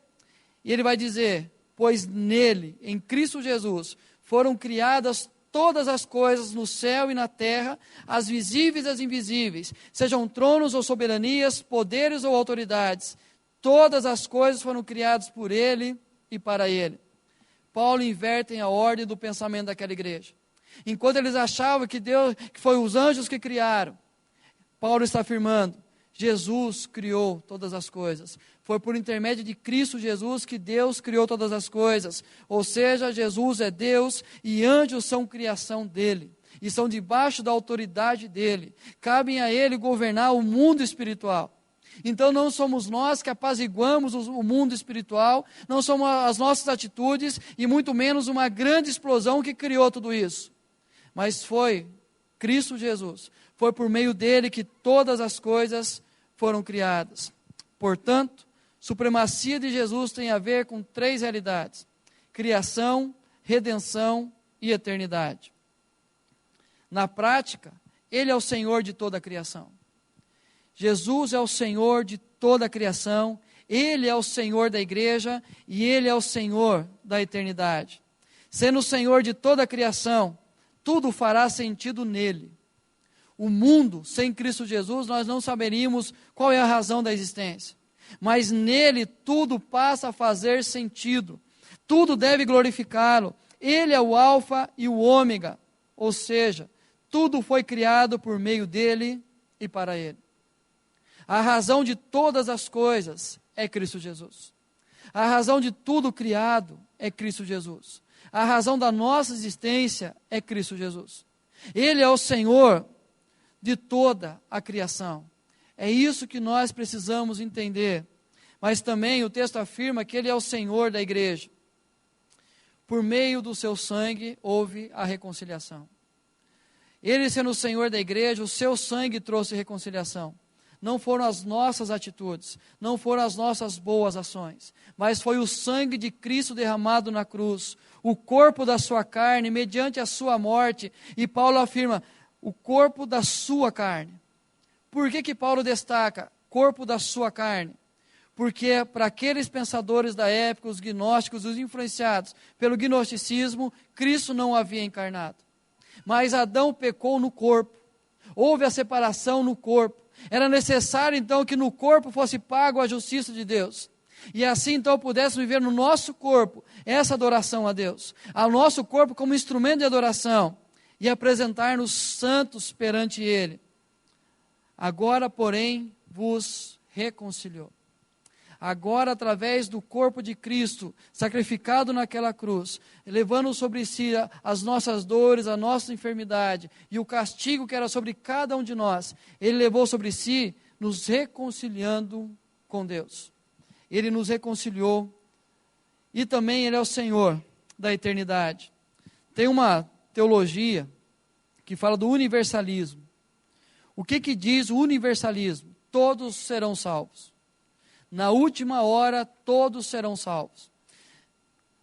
e ele vai dizer, pois nele, em Cristo Jesus, foram criadas todas as coisas no céu e na terra, as visíveis e as invisíveis, sejam tronos ou soberanias, poderes ou autoridades, todas as coisas foram criadas por ele e para ele. Paulo inverte a ordem do pensamento daquela igreja. Enquanto eles achavam que Deus, que foi os anjos que criaram, Paulo está afirmando, Jesus criou todas as coisas. Foi por intermédio de Cristo Jesus que Deus criou todas as coisas. Ou seja, Jesus é Deus e anjos são criação dele. E são debaixo da autoridade dele. Cabem a ele governar o mundo espiritual. Então não somos nós que apaziguamos o mundo espiritual, não somos as nossas atitudes e muito menos uma grande explosão que criou tudo isso. Mas foi Cristo Jesus. Foi por meio dele que todas as coisas foram criadas. Portanto, supremacia de Jesus tem a ver com 3 realidades: criação, redenção e eternidade. Na prática, ele é o Senhor de toda a criação. Jesus é o Senhor de toda a criação, Ele é o Senhor da igreja e Ele é o Senhor da eternidade. Sendo o Senhor de toda a criação, tudo fará sentido nele. O mundo, sem Cristo Jesus, nós não saberíamos qual é a razão da existência. Mas nele tudo passa a fazer sentido. Tudo deve glorificá-lo. Ele é o alfa e o ômega. Ou seja, tudo foi criado por meio dele e para ele. A razão de todas as coisas é Cristo Jesus. A razão de tudo criado é Cristo Jesus. A razão da nossa existência é Cristo Jesus. Ele é o Senhor de toda a criação. É isso que nós precisamos entender. Mas também o texto afirma que Ele é o Senhor da igreja. Por meio do seu sangue houve a reconciliação. Ele sendo o Senhor da igreja, o seu sangue trouxe reconciliação. Não foram as nossas atitudes, não foram as nossas boas ações, mas foi o sangue de Cristo derramado na cruz, o corpo da sua carne, mediante a sua morte. E Paulo afirma, o corpo da sua carne. Por que Paulo destaca corpo da sua carne? Porque para aqueles pensadores da época, os gnósticos, os influenciados pelo gnosticismo, Cristo não havia encarnado. Mas Adão pecou no corpo, houve a separação no corpo. Era necessário então que no corpo fosse pago a justiça de Deus. E assim então pudéssemos viver no nosso corpo essa adoração a Deus. Ao nosso corpo como instrumento de adoração. E apresentar-nos santos perante Ele. Agora, porém, vos reconciliou. Agora, através do corpo de Cristo, sacrificado naquela cruz, levando sobre si as nossas dores, a nossa enfermidade e o castigo que era sobre cada um de nós, Ele levou sobre si, nos reconciliando com Deus. Ele nos reconciliou e também Ele é o Senhor da eternidade. Tem uma teologia que fala do universalismo. O que diz o universalismo? Todos serão salvos. Na última hora, todos serão salvos.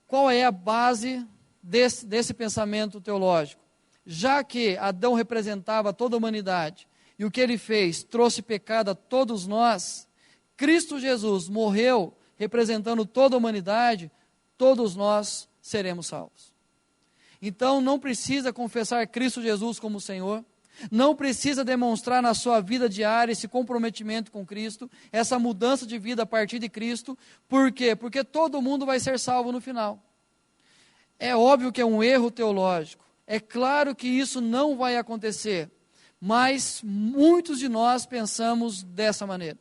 Qual é a base desse pensamento teológico? Já que Adão representava toda a humanidade, e o que ele fez trouxe pecado a todos nós, Cristo Jesus morreu representando toda a humanidade, todos nós seremos salvos. Então não precisa confessar Cristo Jesus como Senhor, não precisa demonstrar na sua vida diária esse comprometimento com Cristo, essa mudança de vida a partir de Cristo. Por quê? Porque todo mundo vai ser salvo no final. É óbvio que é um erro teológico. É claro que isso não vai acontecer. Mas muitos de nós pensamos dessa maneira.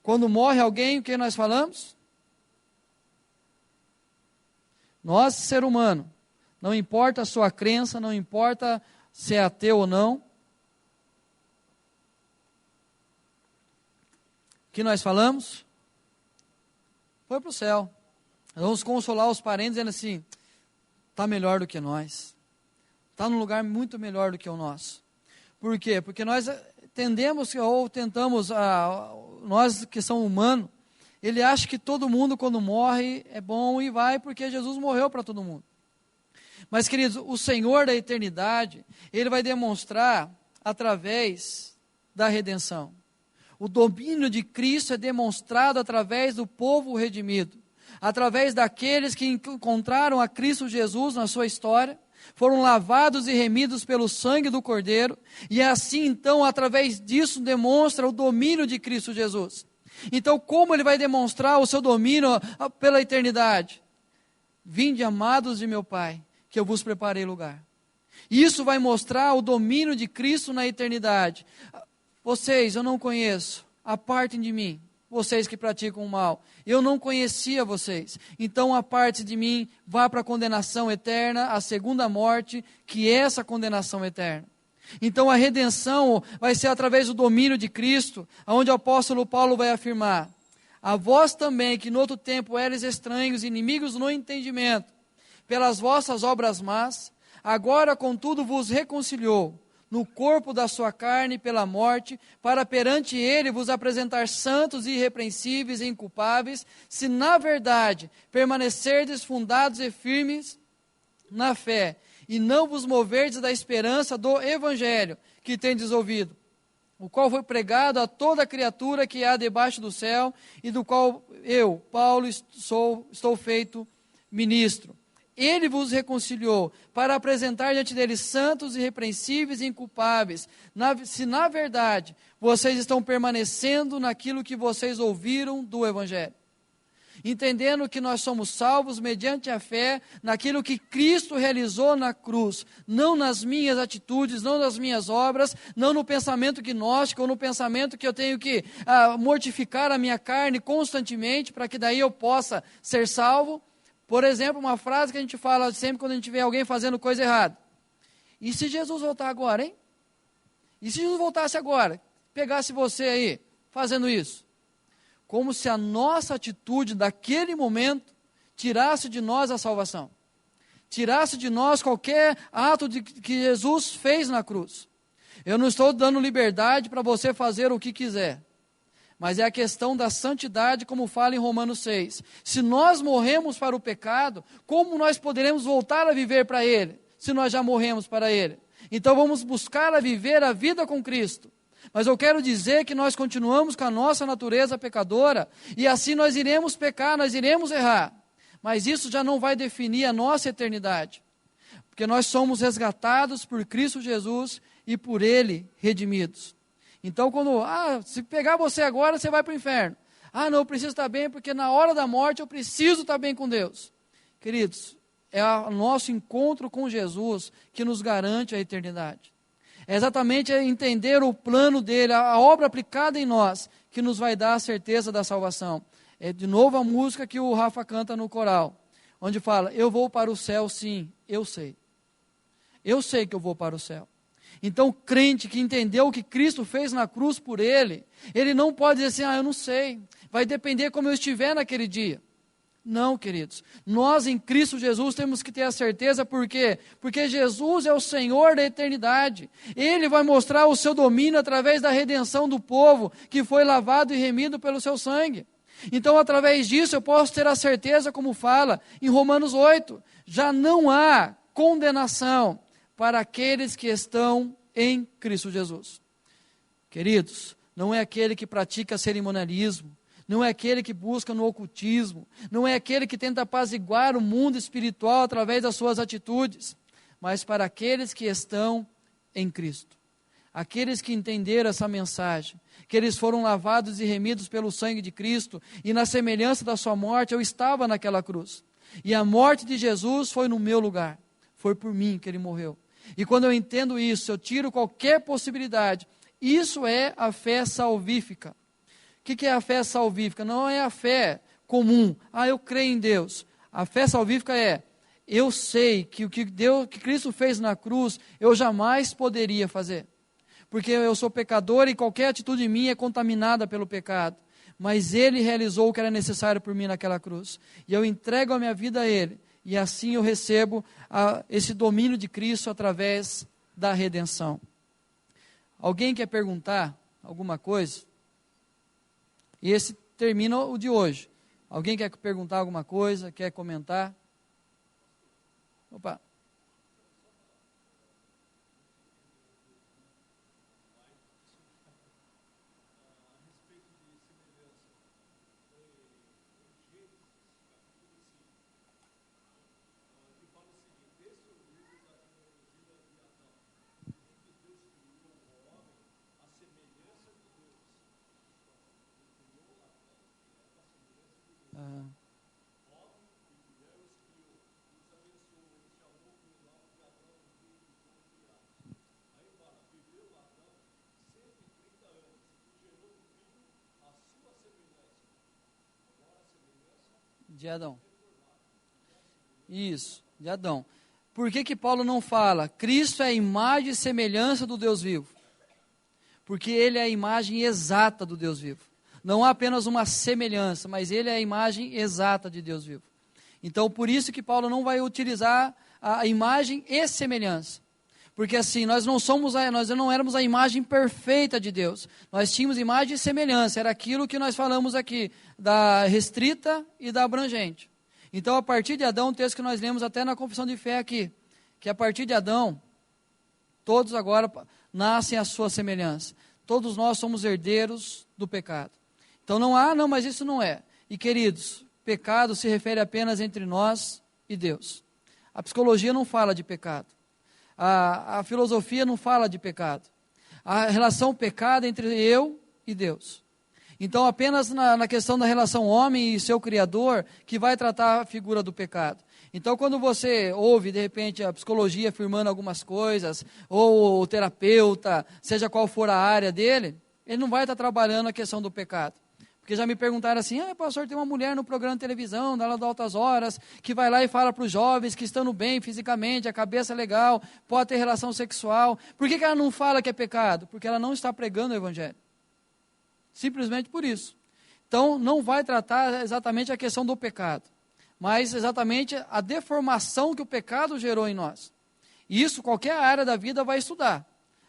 Quando morre alguém, o que nós falamos? Nós, ser humano, não importa a sua crença, não importa se é ateu ou não, o que nós falamos? Foi para o céu. Nós vamos consolar os parentes dizendo assim, está melhor do que nós, está num lugar muito melhor do que o nosso. Por quê? Porque nós tendemos, ou tentamos, nós que somos humanos, ele acha que todo mundo quando morre é bom e vai porque Jesus morreu para todo mundo. Mas, queridos, o Senhor da eternidade, Ele vai demonstrar através da redenção. O domínio de Cristo é demonstrado através do povo redimido, através daqueles que encontraram a Cristo Jesus na sua história, foram lavados e remidos pelo sangue do Cordeiro, e assim, então, através disso, demonstra o domínio de Cristo Jesus. Então, como Ele vai demonstrar o seu domínio pela eternidade? Vinde, amados de meu Pai, que eu vos preparei lugar. Isso vai mostrar o domínio de Cristo na eternidade. Vocês, eu não conheço, apartem de mim, vocês que praticam o mal. Eu não conhecia vocês, então aparte de mim, vá para a condenação eterna, a segunda morte, que é essa condenação eterna. Então a redenção vai ser através do domínio de Cristo, onde o apóstolo Paulo vai afirmar, a vós também, que no outro tempo eres estranhos, inimigos no entendimento, pelas vossas obras más, agora contudo vos reconciliou, no corpo da sua carne pela morte, para perante Ele vos apresentar santos e irrepreensíveis e inculpáveis, se na verdade permanecerdes fundados e firmes na fé, e não vos moverdes da esperança do Evangelho que tendes ouvido, o qual foi pregado a toda criatura que há debaixo do céu, e do qual eu, Paulo, estou feito ministro. Ele vos reconciliou para apresentar diante dele santos, irrepreensíveis e inculpáveis, se na verdade vocês estão permanecendo naquilo que vocês ouviram do Evangelho. Entendendo que nós somos salvos mediante a fé naquilo que Cristo realizou na cruz, não nas minhas atitudes, não nas minhas obras, não no pensamento gnóstico, ou no pensamento que eu tenho que mortificar a minha carne constantemente, para que daí eu possa ser salvo. Por exemplo, uma frase que a gente fala sempre quando a gente vê alguém fazendo coisa errada: e se Jesus voltar agora, hein? E se Jesus voltasse agora, pegasse você aí, fazendo isso? Como se a nossa atitude daquele momento tirasse de nós a salvação. Tirasse de nós qualquer ato que Jesus fez na cruz. Eu não estou dando liberdade para você fazer o que quiser. Mas é a questão da santidade, como fala em Romanos 6. Se nós morremos para o pecado, como nós poderemos voltar a viver para ele, se nós já morremos para ele? Então vamos buscar a viver a vida com Cristo. Mas eu quero dizer que nós continuamos com a nossa natureza pecadora, e assim nós iremos pecar, nós iremos errar. Mas isso já não vai definir a nossa eternidade. Porque nós somos resgatados por Cristo Jesus e por Ele redimidos. Então quando, se pegar você agora, você vai para o inferno. Não, eu preciso estar bem, porque na hora da morte eu preciso estar bem com Deus. Queridos, é o nosso encontro com Jesus que nos garante a eternidade. É exatamente entender o plano dele, a obra aplicada em nós, que nos vai dar a certeza da salvação. É de novo a música que o Rafa canta no coral, onde fala: eu vou para o céu, sim, eu sei. Eu sei que eu vou para o céu. Então o crente que entendeu o que Cristo fez na cruz por ele, ele não pode dizer assim: eu não sei, vai depender como eu estiver naquele dia. Não, queridos, nós em Cristo Jesus temos que ter a certeza. Por quê? Porque Jesus é o Senhor da eternidade. Ele vai mostrar o seu domínio através da redenção do povo, que foi lavado e remido pelo seu sangue. Então, através disso, eu posso ter a certeza, como fala em Romanos 8, já não há condenação para aqueles que estão em Cristo Jesus. Queridos, não é aquele que pratica cerimonialismo, não é aquele que busca no ocultismo, não é aquele que tenta apaziguar o mundo espiritual através das suas atitudes, mas para aqueles que estão em Cristo. Aqueles que entenderam essa mensagem, que eles foram lavados e remidos pelo sangue de Cristo, e na semelhança da sua morte, eu estava naquela cruz. E a morte de Jesus foi no meu lugar, foi por mim que ele morreu. E quando eu entendo isso, eu tiro qualquer possibilidade. Isso é a fé salvífica. O que é a fé salvífica? Não é a fé comum. Eu creio em Deus. A fé salvífica é: eu sei que o que Cristo fez na cruz, eu jamais poderia fazer. Porque eu sou pecador e qualquer atitude minha é contaminada pelo pecado. Mas Ele realizou o que era necessário por mim naquela cruz. E eu entrego a minha vida a Ele. E assim eu recebo esse domínio de Cristo através da redenção. Alguém quer perguntar alguma coisa? E esse termina o de hoje. Alguém quer perguntar alguma coisa? Quer comentar? Opa. De Adão. Isso, de Adão. Por que Paulo não fala: Cristo é a imagem e semelhança do Deus vivo? Porque Ele é a imagem exata do Deus vivo. Não há apenas uma semelhança, mas Ele é a imagem exata de Deus vivo. Então, por isso que Paulo não vai utilizar a imagem e semelhança. Porque assim, nós não éramos a imagem perfeita de Deus. Nós tínhamos imagem e semelhança. Era aquilo que nós falamos aqui, da restrita e da abrangente. Então, a partir de Adão, um texto que nós lemos até na confissão de fé aqui, que a partir de Adão, todos agora nascem à sua semelhança. todos nós somos herdeiros do pecado. Então não, mas isso não é. E queridos, pecado se refere apenas entre nós e Deus. A psicologia não fala de pecado. A filosofia não fala de pecado. A relação pecado é entre eu e Deus. Então apenas na questão da relação homem e seu Criador que vai tratar a figura do pecado. Então quando você ouve de repente a psicologia afirmando algumas coisas, ou o terapeuta, seja qual for a área dele, ele não vai estar trabalhando a questão do pecado. Porque já me perguntaram assim, pastor, tem uma mulher no programa de televisão, da Altas Horas, que vai lá e fala para os jovens que estão bem fisicamente, a cabeça é legal, pode ter relação sexual. Por que ela não fala que é pecado? Porque ela não está pregando o evangelho. Simplesmente por isso. Então, não vai tratar exatamente a questão do pecado, mas exatamente a deformação que o pecado gerou em nós. E isso qualquer área da vida vai estudar.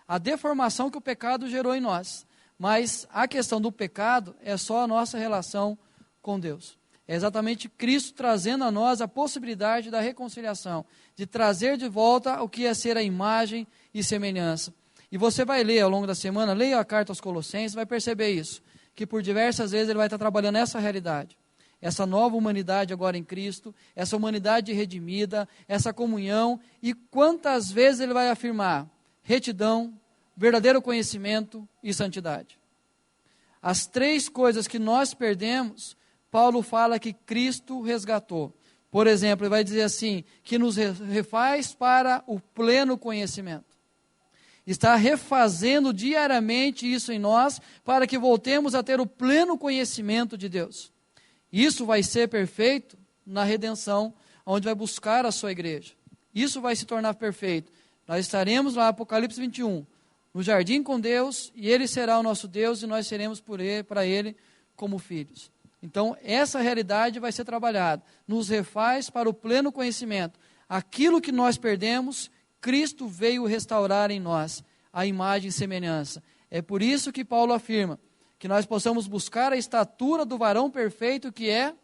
A deformação que o pecado gerou em nós. Mas a questão do pecado é só a nossa relação com Deus. É exatamente Cristo trazendo a nós a possibilidade da reconciliação, de trazer de volta o que é ser a imagem e semelhança. E você vai ler ao longo da semana, leia a carta aos Colossenses, vai perceber isso, que por diversas vezes ele vai estar trabalhando essa realidade, essa nova humanidade agora em Cristo, essa humanidade redimida, essa comunhão, e quantas vezes ele vai afirmar retidão, verdadeiro conhecimento e santidade. As três coisas que nós perdemos, Paulo fala que Cristo resgatou. Por exemplo, ele vai dizer assim, que nos refaz para o pleno conhecimento. Está refazendo diariamente isso em nós, para que voltemos a ter o pleno conhecimento de Deus. Isso vai ser perfeito na redenção, onde vai buscar a sua igreja. Isso vai se tornar perfeito. Nós estaremos lá, Apocalipse 21, no jardim com Deus, e Ele será o nosso Deus, e nós seremos para Ele como filhos. Então, essa realidade vai ser trabalhada. Nos refaz para o pleno conhecimento. Aquilo que nós perdemos, Cristo veio restaurar em nós, a imagem e semelhança. É por isso que Paulo afirma, que nós possamos buscar a estatura do varão perfeito, que é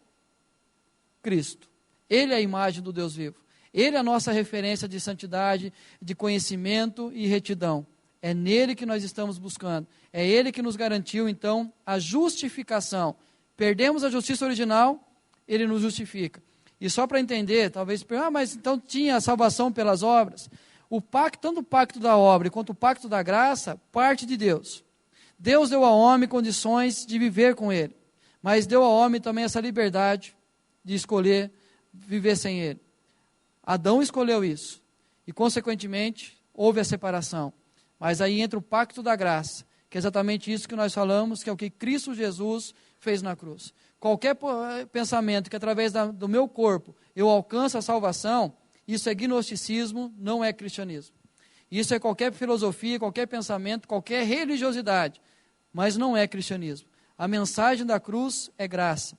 Cristo. Ele é a imagem do Deus vivo. Ele é a nossa referência de santidade, de conhecimento e retidão. É nele que nós estamos buscando. É ele que nos garantiu, então, a justificação. Perdemos a justiça original, ele nos justifica. E só para entender, talvez, mas então tinha a salvação pelas obras. O pacto, tanto o pacto da obra quanto o pacto da graça, parte de Deus. Deus deu ao homem condições de viver com ele. Mas deu ao homem também essa liberdade de escolher viver sem ele. Adão escolheu isso. E, consequentemente, houve a separação. Mas aí entra o pacto da graça, que é exatamente isso que nós falamos, que é o que Cristo Jesus fez na cruz. Qualquer pensamento que através do meu corpo eu alcance a salvação, isso é gnosticismo, não é cristianismo. Isso é qualquer filosofia, qualquer pensamento, qualquer religiosidade, mas não é cristianismo. A mensagem da cruz é graça.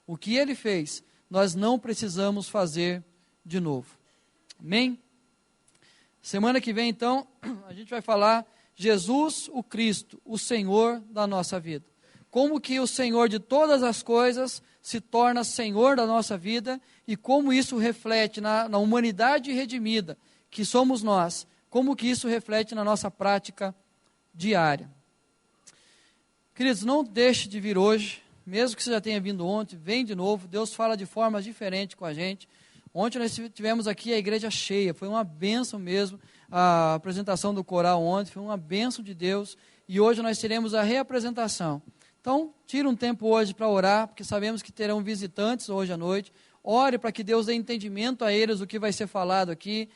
O que ele fez, nós não precisamos fazer de novo. Amém? Semana que vem, então, a gente vai falar Jesus, o Cristo, o Senhor da nossa vida. Como que o Senhor de todas as coisas se torna Senhor da nossa vida e como isso reflete na humanidade redimida, que somos nós, como que isso reflete na nossa prática diária. Queridos, não deixe de vir hoje, mesmo que você já tenha vindo ontem, vem de novo, Deus fala de formas diferentes com a gente. Ontem nós tivemos aqui a igreja cheia, foi uma bênção mesmo, a apresentação do coral ontem, foi uma bênção de Deus, e hoje nós teremos a reapresentação. Então, tire um tempo hoje para orar, porque sabemos que terão visitantes hoje à noite, ore para que Deus dê entendimento a eles do que vai ser falado aqui,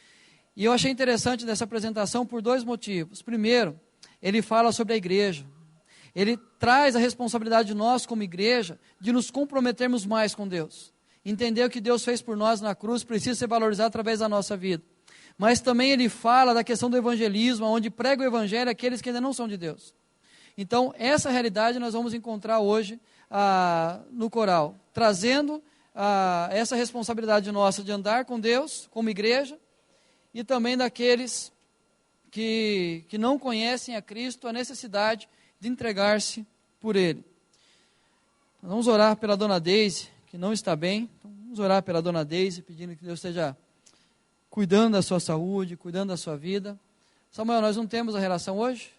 e eu achei interessante dessa apresentação por dois motivos. Primeiro, ele fala sobre a igreja, ele traz a responsabilidade de nós como igreja, de nos comprometermos mais com Deus. Entender o que Deus fez por nós na cruz precisa ser valorizado através da nossa vida. Mas também ele fala da questão do evangelismo, onde prega o evangelho àqueles que ainda não são de Deus. Então, essa realidade nós vamos encontrar hoje no coral, trazendo essa responsabilidade nossa de andar com Deus, como igreja, e também daqueles que não conhecem a Cristo, a necessidade de entregar-se por Ele. Vamos orar pela dona Deise, que não está bem. Então, vamos orar pela dona Deise, pedindo que Deus esteja cuidando da sua saúde, cuidando da sua vida. Samuel, nós não temos a relação hoje?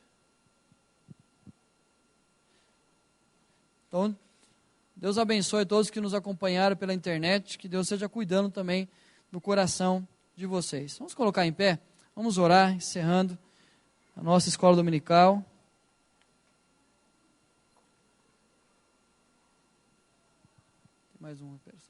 Então, Deus abençoe todos que nos acompanharam pela internet, que Deus esteja cuidando também do coração de vocês. Vamos colocar em pé, vamos orar, encerrando a nossa escola dominical. Tem mais uma peça.